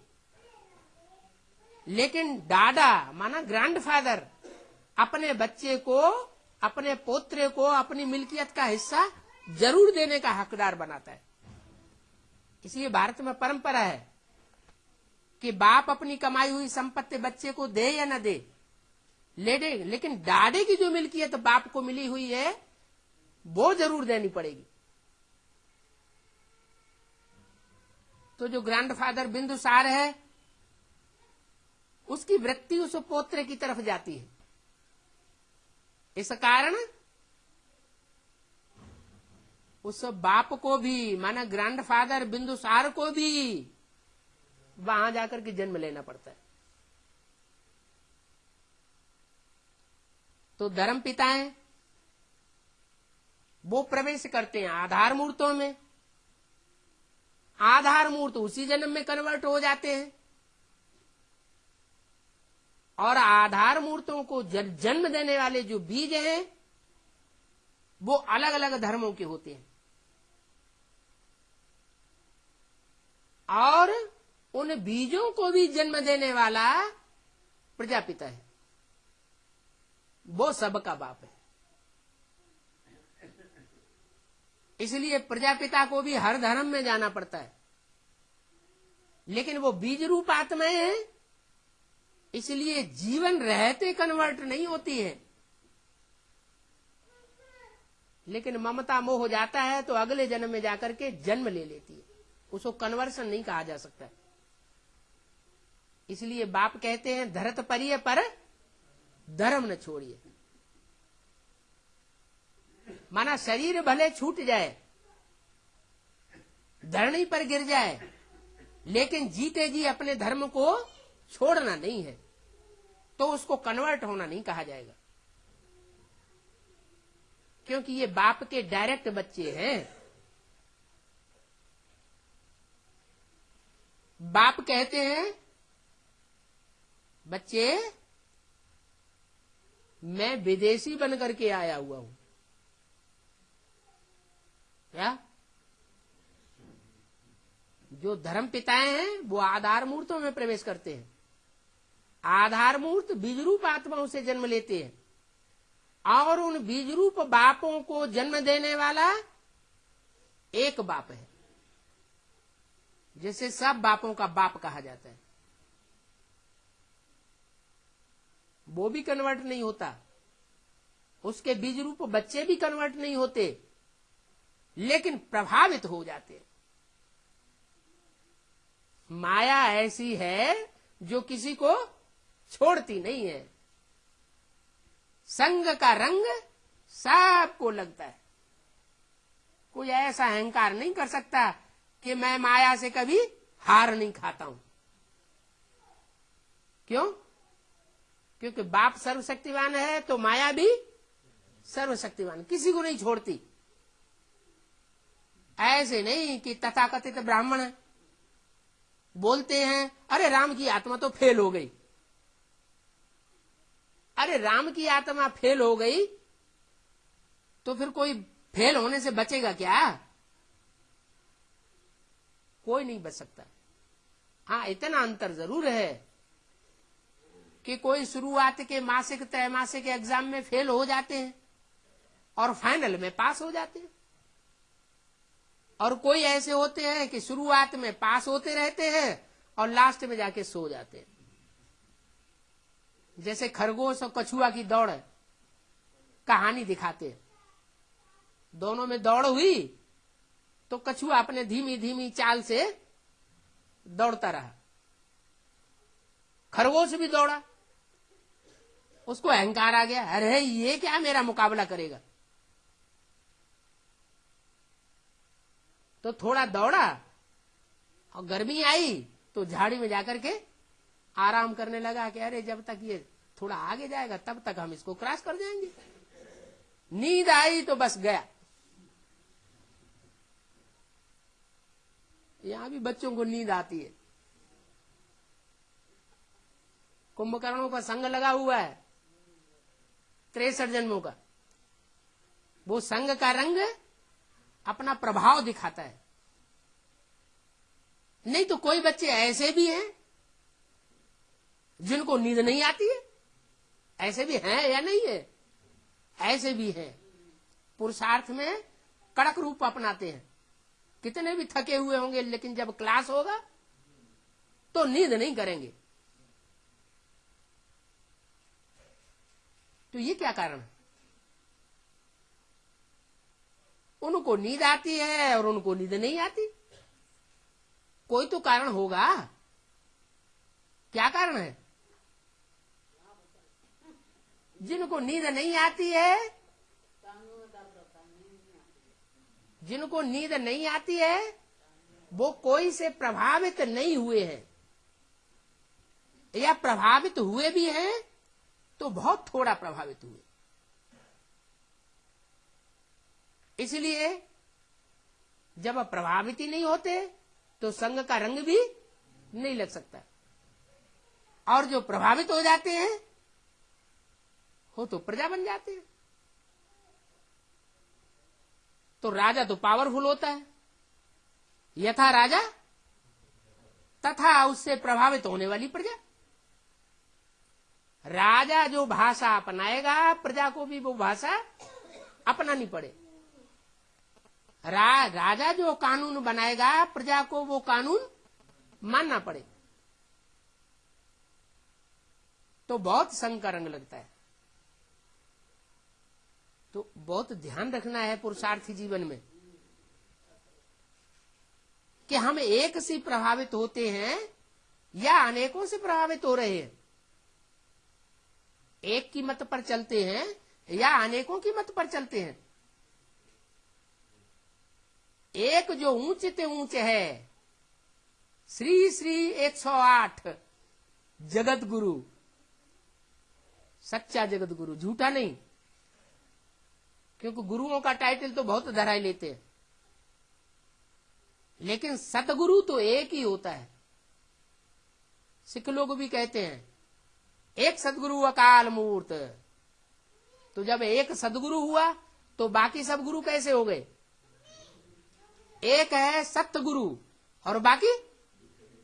लेकिन डाडा माना ग्रैंडफादर अपने बच्चे को, अपने पोत्रे को अपनी मिल्कियत का हिस्सा जरूर देने का हकदार बनाता है। इसलिए भारत में परंपरा है कि बाप अपनी कमाई हुई संपत्ति बच्चे को दे या न दे, ले दे, लेकिन डाडे की जो मिल्कियत तो बाप को मिली हुई है वो जरूर देनी पड़ेगी। तो जो ग्रैंडफादर बिंदुसार है उसकी वृत्ति उस पोत्र की तरफ जाती है। इस कारण उस बाप को भी, माना ग्रैंडफादर बिंदुसार को भी वहां जाकर के जन्म लेना पड़ता है। तो धर्म पिताएं वो प्रवेश करते हैं आधार मूर्तों में, आधार मूर्त उसी जन्म में कन्वर्ट हो जाते हैं, और आधार मूर्तों को जन्म देने वाले जो बीज हैं वो अलग अलग धर्मों के होते हैं, और उन बीजों को भी जन्म देने वाला प्रजापिता है, वो सबका बाप है। इसलिए प्रजापिता को भी हर धर्म में जाना पड़ता है, लेकिन वो बीज रूप आत्माएं हैं, इसलिए जीवन रहते कन्वर्ट नहीं होती है, लेकिन ममता मोह हो जाता है तो अगले जन्म में जाकर के जन्म ले लेती है, उसको कन्वर्सन नहीं कहा जा सकता। इसलिए बाप कहते हैं धरत परिय पर धर्म न छोड़िए। माना शरीर भले छूट जाए, धरनी पर गिर जाए, लेकिन जीते जी अपने धर्म को छोड़ना नहीं है, तो उसको कन्वर्ट होना नहीं कहा जाएगा, क्योंकि ये बाप के डायरेक्ट बच्चे हैं। बाप कहते हैं बच्चे मैं विदेशी बनकर के आया हुआ हूं, क्या? जो धर्म पिताएं हैं वो आधार मूर्तों में प्रवेश करते हैं, आधार मूर्त बीजरूप आत्माओं से जन्म लेते हैं, और उन बीजरूप बापों को जन्म देने वाला एक बाप है, जैसे सब बापों का बाप कहा जाता है। वो भी कन्वर्ट नहीं होता, उसके बीजरूप बच्चे भी कन्वर्ट नहीं होते, लेकिन प्रभावित हो जाते। माया ऐसी है जो किसी को छोड़ती नहीं है, संग का रंग सबको लगता है। कोई ऐसा अहंकार नहीं कर सकता कि मैं माया से कभी हार नहीं खाता हूं। क्यों? क्योंकि बाप सर्वशक्तिवान है तो माया भी सर्वशक्तिवान, किसी को नहीं छोड़ती। ऐसे नहीं कि तथाकथित ब्राह्मण बोलते हैं अरे राम की आत्मा तो फेल हो गई। अरे राम की आत्मा फेल हो गई तो फिर कोई फेल होने से बचेगा क्या? कोई नहीं बच सकता। हाँ, इतना अंतर जरूर है कि कोई शुरुआत के मासिक त्रैमासिक एग्जाम में फेल हो जाते हैं और फाइनल में पास हो जाते हैं, और कोई ऐसे होते हैं कि शुरुआत में पास होते रहते हैं और लास्ट में जाके सो जाते हैं। जैसे खरगोश और कछुआ की दौड़ कहानी दिखाते हैं, दोनों में दौड़ हुई तो कछुआ अपने धीमी धीमी चाल से दौड़ता रहा, खरगोश भी दौड़ा, उसको अहंकार आ गया, अरे ये क्या मेरा मुकाबला करेगा, तो थोड़ा दौड़ा और गर्मी आई तो झाड़ी में जाकर के आराम करने लगा कि अरे जब तक ये थोड़ा आगे जाएगा तब तक हम इसको क्रॉस कर जाएंगे। नींद आई तो बस गया। यहां भी बच्चों को नींद आती है। कुंभकर्णों का संग लगा हुआ है 63 जन्मों का, वो संग का रंग अपना प्रभाव दिखाता है। नहीं तो कोई बच्चे ऐसे भी हैं जिनको नींद नहीं आती है, ऐसे भी हैं या नहीं है? ऐसे भी हैं, पुरुषार्थ में कड़क रूप अपनाते हैं, कितने भी थके हुए होंगे लेकिन जब क्लास होगा तो नींद नहीं करेंगे। तो ये क्या कारण है? उनको नींद आती है और उनको नींद नहीं आती। कोई तो कारण होगा। क्या कारण है? जिनको नींद नहीं आती है, जिनको नींद नहीं आती है वो कोई से प्रभावित नहीं हुए हैं, या प्रभावित हुए भी हैं तो बहुत थोड़ा प्रभावित हुए। इसलिए जब प्रभावित ही नहीं होते तो संग का रंग भी नहीं लग सकता। और जो प्रभावित हो जाते हैं वो तो प्रजा बन जाते हैं। तो राजा तो पावरफुल होता है, यथा राजा तथा उससे प्रभावित होने वाली प्रजा। राजा जो भाषा अपनाएगा प्रजा को भी वो भाषा अपनानी पड़े। राजा जो कानून बनाएगा प्रजा को वो कानून मानना पड़े। तो बहुत संग का रंग लगता है। तो बहुत ध्यान रखना है पुरुषार्थी जीवन में कि हम एक से प्रभावित होते हैं या अनेकों से प्रभावित हो रहे हैं। एक की मत पर चलते हैं या अनेकों की मत पर चलते हैं। एक जो ऊंच ते ऊंच है, श्री श्री 108 जगत गुरु, सच्चा जगत गुरु, झूठा नहीं। क्योंकि गुरुओं का टाइटल तो बहुत धराई लेते हैं, लेकिन सतगुरु तो एक ही होता है। सिख लोग भी कहते हैं एक सदगुरु अकाल मूर्त। तो जब एक सदगुरु हुआ तो बाकी सब गुरु कैसे हो गए? एक है सत्य गुरु और बाकी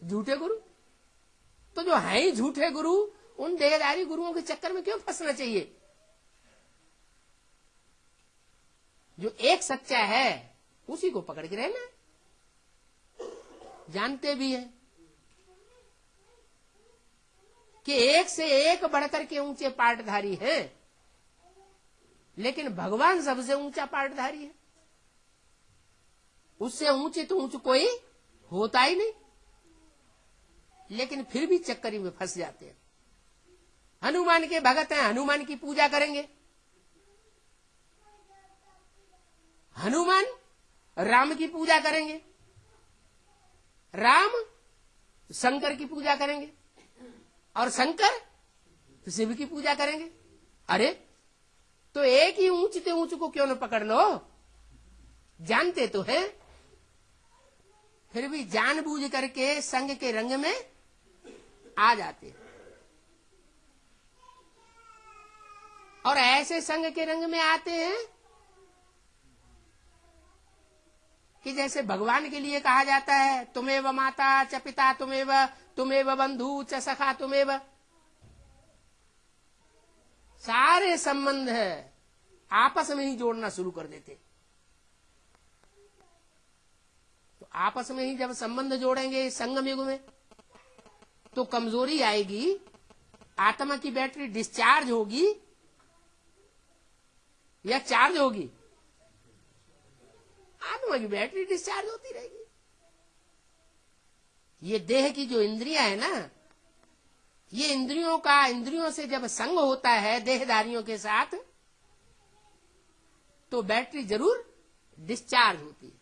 झूठे गुरु। तो जो है ही झूठे गुरु, उन देहधारी गुरुओं के चक्कर में क्यों फंसना चाहिए? जो एक सच्चा है उसी को पकड़ के रहना। जानते भी हैं कि एक से एक बढ़कर के ऊंचे पाटधारी हैं, लेकिन भगवान सबसे ऊंचा पाटधारी है। उससे ऊंचे तो ऊंचे कोई होता ही नहीं, लेकिन फिर भी चक्करी में फंस जाते हैं। हनुमान के भगत हैं, हनुमान की पूजा करेंगे। हनुमान राम की पूजा करेंगे, राम शंकर की पूजा करेंगे, और शंकर शिव की पूजा करेंगे। अरे तो एक ही ऊंचते ऊंच को क्यों न पकड़ लो? जानते तो है, फिर भी जानबूझ करके संग के रंग में आ जाते। और ऐसे संग के रंग में आते हैं कि जैसे भगवान के लिए कहा जाता है तुमेव माता च पिता तुमेव बंधु च सखा तुमेव। सारे संबंध है आपस में ही जोड़ना शुरू कर देते। तो आपस में ही जब संबंध जोड़ेंगे संगम युग में तो कमजोरी आएगी, आत्मा की बैटरी डिस्चार्ज होगी या चार्ज होगी? आत्मा की बैटरी डिस्चार्ज होती रहेगी। ये देह की जो इंद्रियां है ना, ये इंद्रियों से जब संग होता है देहधारियों के साथ तो बैटरी जरूर डिस्चार्ज होती है।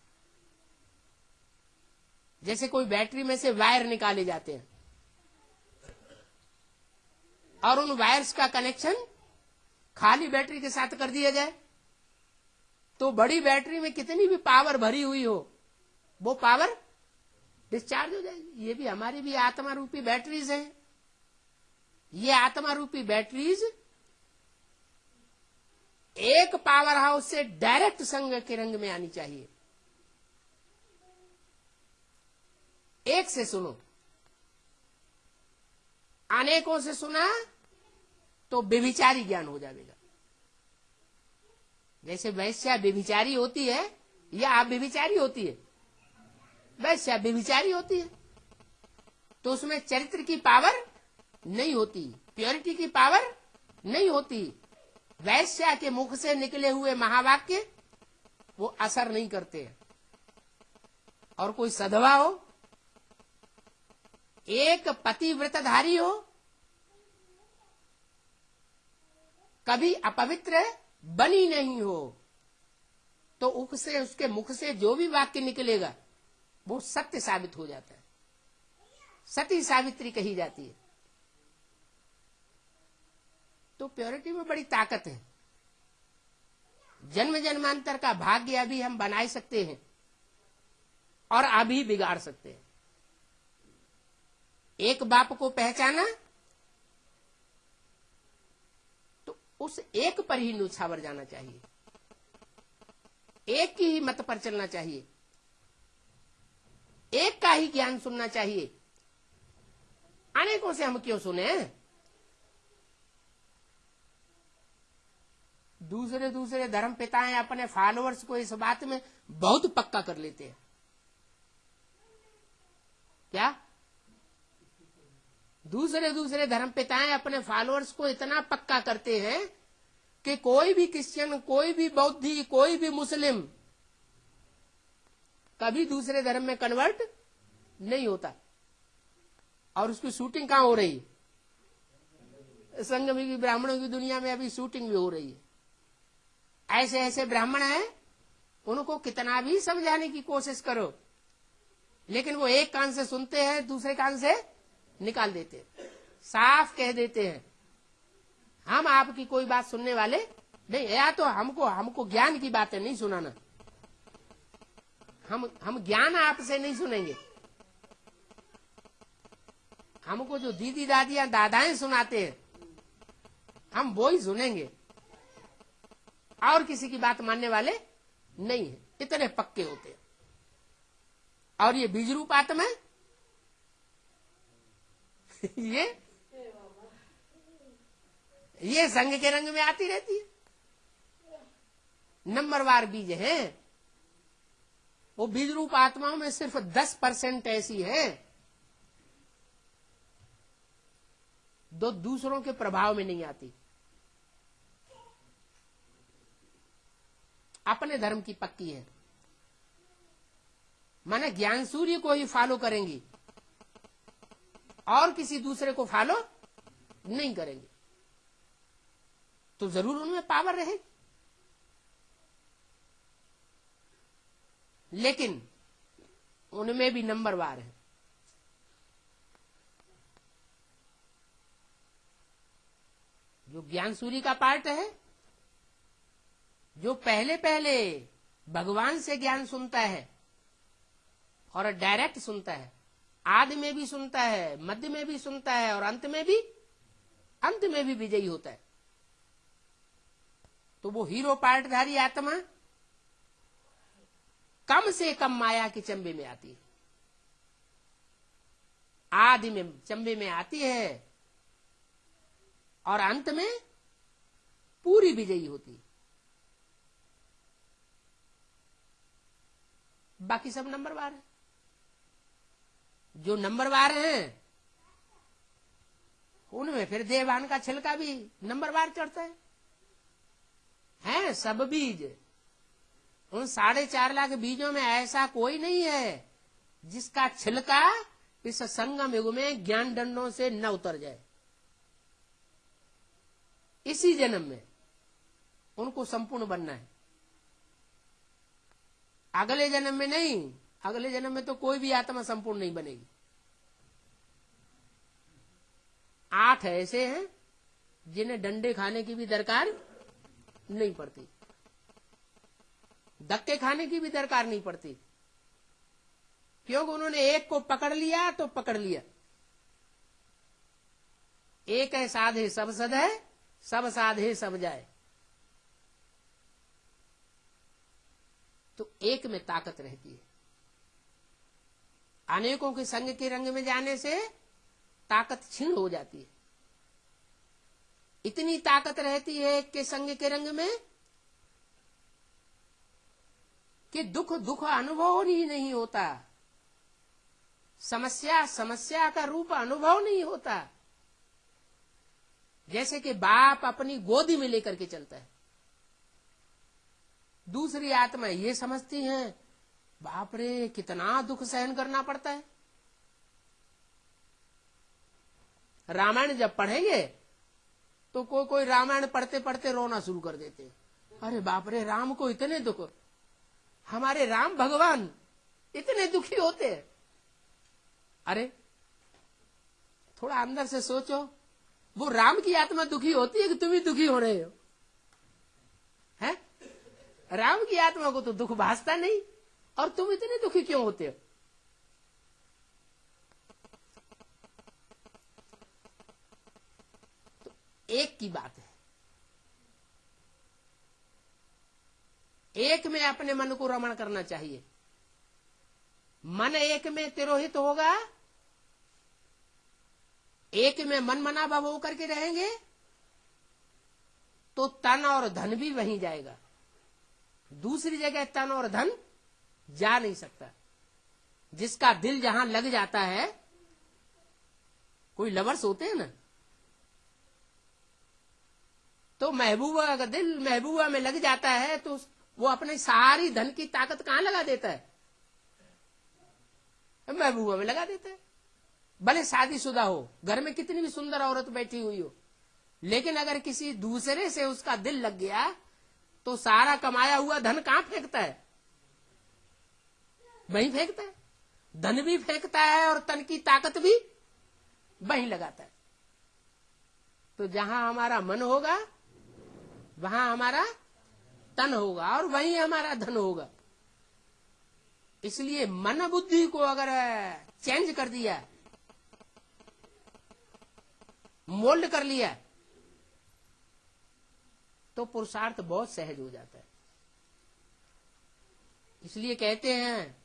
जैसे कोई बैटरी में से वायर निकाले जाते हैं और उन वायर्स का कनेक्शन खाली बैटरी के साथ कर दिया जाए तो बड़ी बैटरी में कितनी भी पावर भरी हुई हो वो पावर डिस्चार्ज हो जाएगी। ये भी हमारी भी आत्मा रूपी बैटरीज हैं। ये आत्मा रूपी बैटरीज एक पावर हाउस से डायरेक्ट संग के रंग में आनी चाहिए। एक से सुनो, अनेकों से सुना तो व्यभिचारी ज्ञान हो जाएगा। जैसे वैश्या व्यभिचारी होती है या आप व्यभिचारी होती है? वैश्या व्यभिचारी होती है। तो उसमें चरित्र की पावर नहीं होती, प्योरिटी की पावर नहीं होती। वैश्या के मुख से निकले हुए महावाक्य वो असर नहीं करते। और कोई सधवा हो, एक पतिव्रतधारी हो, कभी अपवित्र बनी नहीं हो, तो उसके मुख से जो भी वाक्य निकलेगा वो सत्य साबित हो जाता है, सती सावित्री कही जाती है। तो प्योरिटी में बड़ी ताकत है। जन्म जन्मांतर का भाग्य अभी हम बना सकते हैं और अभी बिगाड़ सकते हैं। एक बाप को पहचाना तो उस एक पर ही न्यौछावर जाना चाहिए, एक की ही मत पर चलना चाहिए, एक का ही ज्ञान सुनना चाहिए। अनेकों से हम क्यों सुने? दूसरे दूसरे धर्म पिताएं अपने फॉलोअर्स को इस बात में बहुत पक्का कर लेते हैं। क्या दूसरे दूसरे धर्म पिताएं अपने फॉलोअर्स को इतना पक्का करते हैं कि कोई भी क्रिश्चियन, कोई भी बौद्धी, कोई भी मुस्लिम कभी दूसरे धर्म में कन्वर्ट नहीं होता। और उसकी शूटिंग कहां हो रही है? संघ में भी, ब्राह्मणों की दुनिया में अभी शूटिंग भी हो रही है। ऐसे ऐसे ब्राह्मण हैं, उनको कितना भी समझाने की कोशिश करो, लेकिन वो एक कान से सुनते हैं, दूसरे कान से निकाल देते हैं। साफ कह देते हैं, हम आपकी कोई बात सुनने वाले नहीं, या तो हमको ज्ञान की बातें नहीं सुनाना, हम ज्ञान आपसे नहीं सुनेंगे। हमको जो दीदी दादियां दादाएं सुनाते हैं हम वो ही सुनेंगे, और किसी की बात मानने वाले नहीं है। इतने पक्के होते हैं। और ये बीज रूप आत्मा ये संघ के रंग में आती रहती है। नंबरवार बीज है। वो बीज रूप आत्माओं में सिर्फ 10% ऐसी है जो दूसरों के प्रभाव में नहीं आती, अपने धर्म की पक्की है। माने ज्ञान सूर्य को ही फॉलो करेंगी और किसी दूसरे को फॉलो नहीं करेंगे, तो जरूर उनमें पावर रहेगी। लेकिन उनमें भी नंबरवार है। जो ज्ञान सूर्य का पार्ट है, जो पहले पहले भगवान से ज्ञान सुनता है और डायरेक्ट सुनता है, आदि में भी सुनता है, मध्य में भी सुनता है और अंत में भी विजयी होता है, तो वो हीरो पार्टधारी आत्मा कम से कम माया के चंबे में आती है, आदि में चंबे में आती है और अंत में पूरी विजयी होती है। बाकी सब नंबरवार है। जो नंबरवार हैं उनमें फिर देवान का छिलका भी नंबरवार चढ़ता है सब बीज। उन 4.5 लाख बीजों में ऐसा कोई नहीं है जिसका छिलका इस संगम युग में ज्ञान दंडों से न उतर जाए। इसी जन्म में उनको संपूर्ण बनना है, अगले जन्म में नहीं। अगले जन्म में तो कोई भी आत्मा संपूर्ण नहीं बनेगी। 8 ऐसे हैं जिन्हें डंडे खाने की भी दरकार नहीं पड़ती, धक्के खाने की भी दरकार नहीं पड़ती, क्योंकि उन्होंने एक को पकड़ लिया तो पकड़ लिया। एक है साधे सब सद है, सब साधे सब जाए। तो एक में ताकत रहती है। अनेकों के संग के रंग में जाने से ताकत क्षीण हो जाती है। इतनी ताकत रहती है एक के संग के रंग में कि दुख अनुभव ही नहीं होता। समस्या का रूप अनुभव नहीं होता। जैसे कि बाप अपनी गोदी में लेकर के चलता है, दूसरी आत्मा ये समझती है बाप रे कितना दुख सहन करना पड़ता है। रामायण जब पढ़ेंगे तो कोई रामायण पढ़ते पढ़ते रोना शुरू कर देते हैं, अरे बाप रे राम को इतने दुख, हमारे राम भगवान इतने दुखी होते हैं। अरे थोड़ा अंदर से सोचो, वो राम की आत्मा दुखी होती है कि तुम ही दुखी हो रहे हो? हैं? राम की आत्मा को तो दुख भासता नहीं, और तुम इतने दुखी क्यों होते हो? तो एक की बात है, एक में अपने मन को रमण करना चाहिए। मन एक में तिरोहित होगा, एक में मन मना भाव होकर के रहेंगे तो तन और धन भी वहीं जाएगा, दूसरी जगह तन और धन जा नहीं सकता। जिसका दिल जहां लग जाता है, कोई लवर्स होते हैं ना, तो महबूबा का दिल महबूबा में लग जाता है तो वो अपनी सारी धन की ताकत कहां लगा देता है? महबूबा में लगा देता है। भले शादीशुदा हो, घर में कितनी भी सुंदर औरत बैठी हुई हो, लेकिन अगर किसी दूसरे से उसका दिल लग गया तो सारा कमाया हुआ धन कहां फेंकता है? वहीं फेंकता है। धन भी फेंकता है और तन की ताकत भी वहीं लगाता है। तो जहां हमारा मन होगा वहां हमारा तन होगा और वहीं हमारा धन होगा। इसलिए मन बुद्धि को अगर चेंज कर दिया, मोल्ड कर लिया, तो पुरुषार्थ बहुत सहज हो जाता है। इसलिए कहते हैं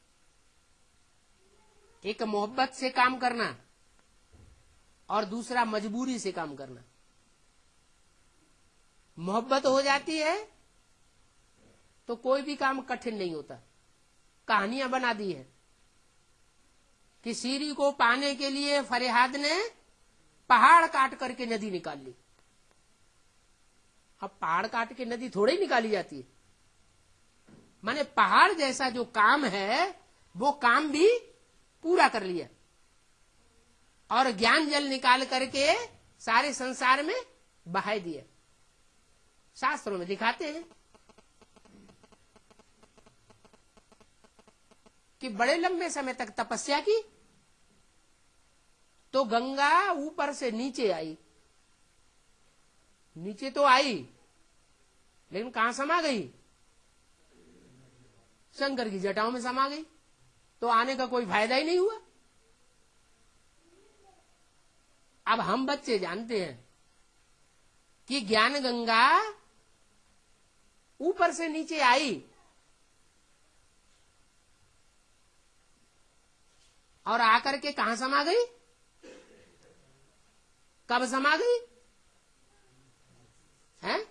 एक मोहब्बत से काम करना और दूसरा मजबूरी से काम करना। मोहब्बत हो जाती है तो कोई भी काम कठिन नहीं होता। कहानियां बना दी है कि सीरी को पाने के लिए फरियाद ने पहाड़ काट करके नदी निकाल ली। अब पहाड़ काट के नदी थोड़ी निकाली जाती है, माने पहाड़ जैसा जो काम है वो काम भी पूरा कर लिया और ज्ञान जल निकाल करके सारे संसार में बहा दिया। शास्त्रों में दिखाते हैं कि बड़े लंबे समय तक तपस्या की तो गंगा ऊपर से नीचे आई। नीचे तो आई लेकिन कहां समा गई? शंकर की जटाओं में समा गई। तो आने का कोई फायदा ही नहीं हुआ। अब हम बच्चे जानते हैं कि ज्ञान गंगा ऊपर से नीचे आई और आकर के कहां समा गई? कब समा गई? हैं?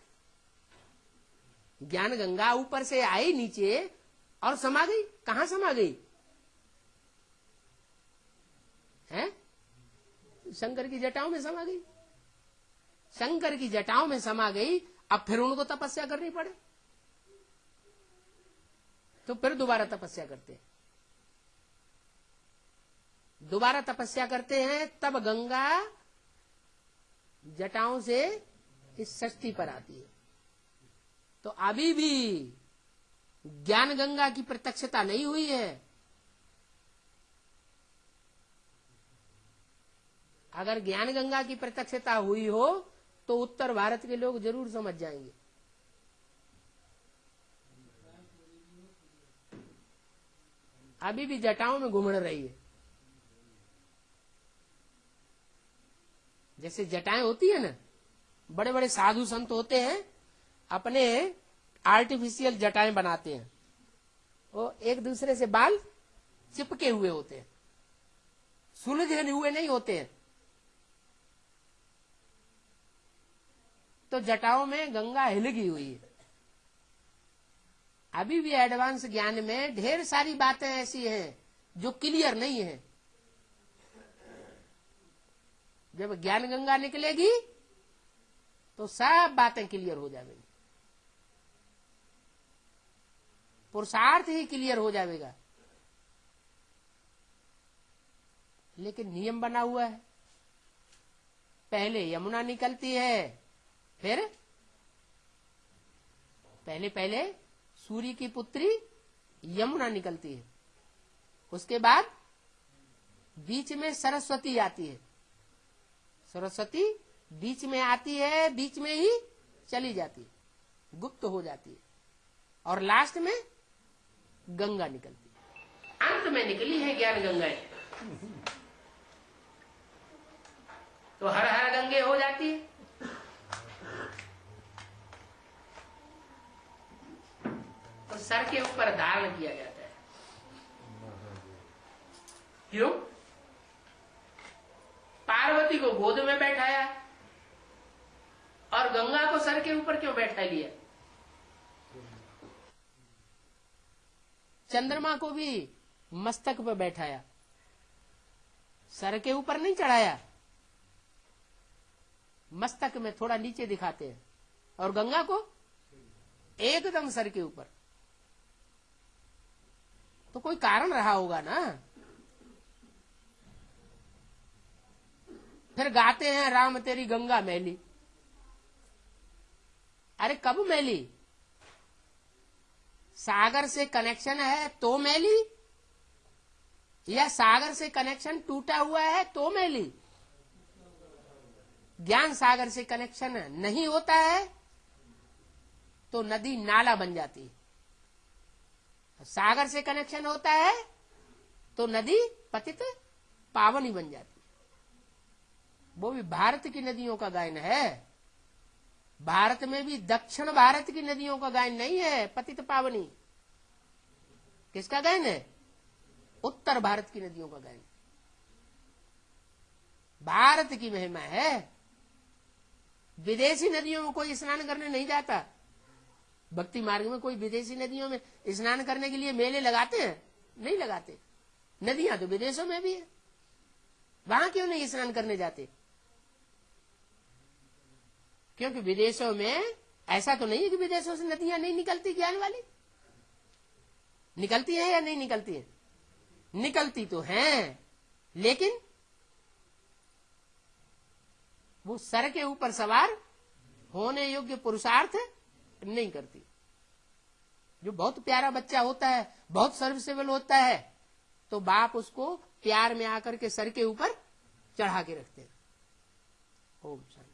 ज्ञान गंगा ऊपर से आई नीचे और समा गई। कहां समा गई? हैं? शंकर की जटाओं में समा गई। शंकर की जटाओं में समा गई। अब फिर उनको तपस्या करनी पड़े तो फिर दोबारा तपस्या करते हैं। दोबारा तपस्या करते हैं तब गंगा जटाओं से इस सृष्टि पर आती है। तो अभी भी ज्ञान गंगा की प्रत्यक्षता नहीं हुई है। अगर ज्ञान गंगा की प्रत्यक्षता हुई हो तो उत्तर भारत के लोग जरूर समझ जाएंगे। अभी भी जटाओं में घुमड़ रही है। जैसे जटाएं होती है ना, बड़े बड़े साधु संत होते हैं अपने आर्टिफिशियल जटाएं बनाते हैं। वो एक दूसरे से बाल चिपके हुए होते हैं, सुलझे हुए नहीं होते हैं। तो जटाओं में गंगा हिलगी हुई है। अभी भी एडवांस ज्ञान में ढेर सारी बातें ऐसी हैं जो क्लियर नहीं है। जब ज्ञान गंगा निकलेगी तो सब बातें क्लियर हो जाएंगी, पुरुषार्थ ही क्लियर हो जाएगा। लेकिन नियम बना हुआ है, पहले यमुना निकलती है, फिर पहले सूर्य की पुत्री यमुना निकलती है, उसके बाद बीच में सरस्वती आती है, सरस्वती बीच में आती है, बीच में ही चली जाती है, गुप्त हो जाती है, और लास्ट में गंगा निकलती है। अंत में निकली है ज्ञान गंगाएं, तो हर हर गंगे हो जाती है। तो सर के ऊपर धारण किया जाता है। क्यों? पार्वती को गोद में बैठाया और गंगा को सर के ऊपर क्यों बैठा लिया? चंद्रमा को भी मस्तक पर बैठाया, सर के ऊपर नहीं चढ़ाया, मस्तक में थोड़ा नीचे दिखाते हैं, और गंगा को एकदम सर के ऊपर। तो कोई कारण रहा होगा ना। फिर गाते हैं राम तेरी गंगा मैली। अरे कब मैली? सागर से कनेक्शन है तो मैली, या सागर से कनेक्शन टूटा हुआ है तो मैली? ज्ञान सागर से कनेक्शन नहीं होता है तो नदी नाला बन जाती है, सागर से कनेक्शन होता है तो नदी पतित पावनी बन जाती है। वो भी भारत की नदियों का गायन है। भारत में भी दक्षिण भारत की नदियों का गायन नहीं है पतित पावनी। किसका गायन है? उत्तर भारत की नदियों का गायन। भारत की महिमा है। विदेशी नदियों में कोई स्नान करने नहीं जाता। भक्ति मार्ग में कोई विदेशी नदियों में स्नान करने के लिए मेले लगाते हैं? नहीं लगाते। नदियां तो विदेशों में भी है, वहां क्यों नहीं स्नान करने जाते? क्योंकि विदेशों में ऐसा तो नहीं है कि विदेशों से नदियां नहीं निकलती ज्ञान वाली। निकलती है या नहीं निकलती है? निकलती तो हैं, लेकिन वो सर के ऊपर सवार होने योग्य पुरुषार्थ नहीं करती। जो बहुत प्यारा बच्चा होता है, बहुत सर्विसेबल होता है, तो बाप उसको प्यार में आकर के सर के ऊपर चढ़ा के रखते हैं। ओम शांति।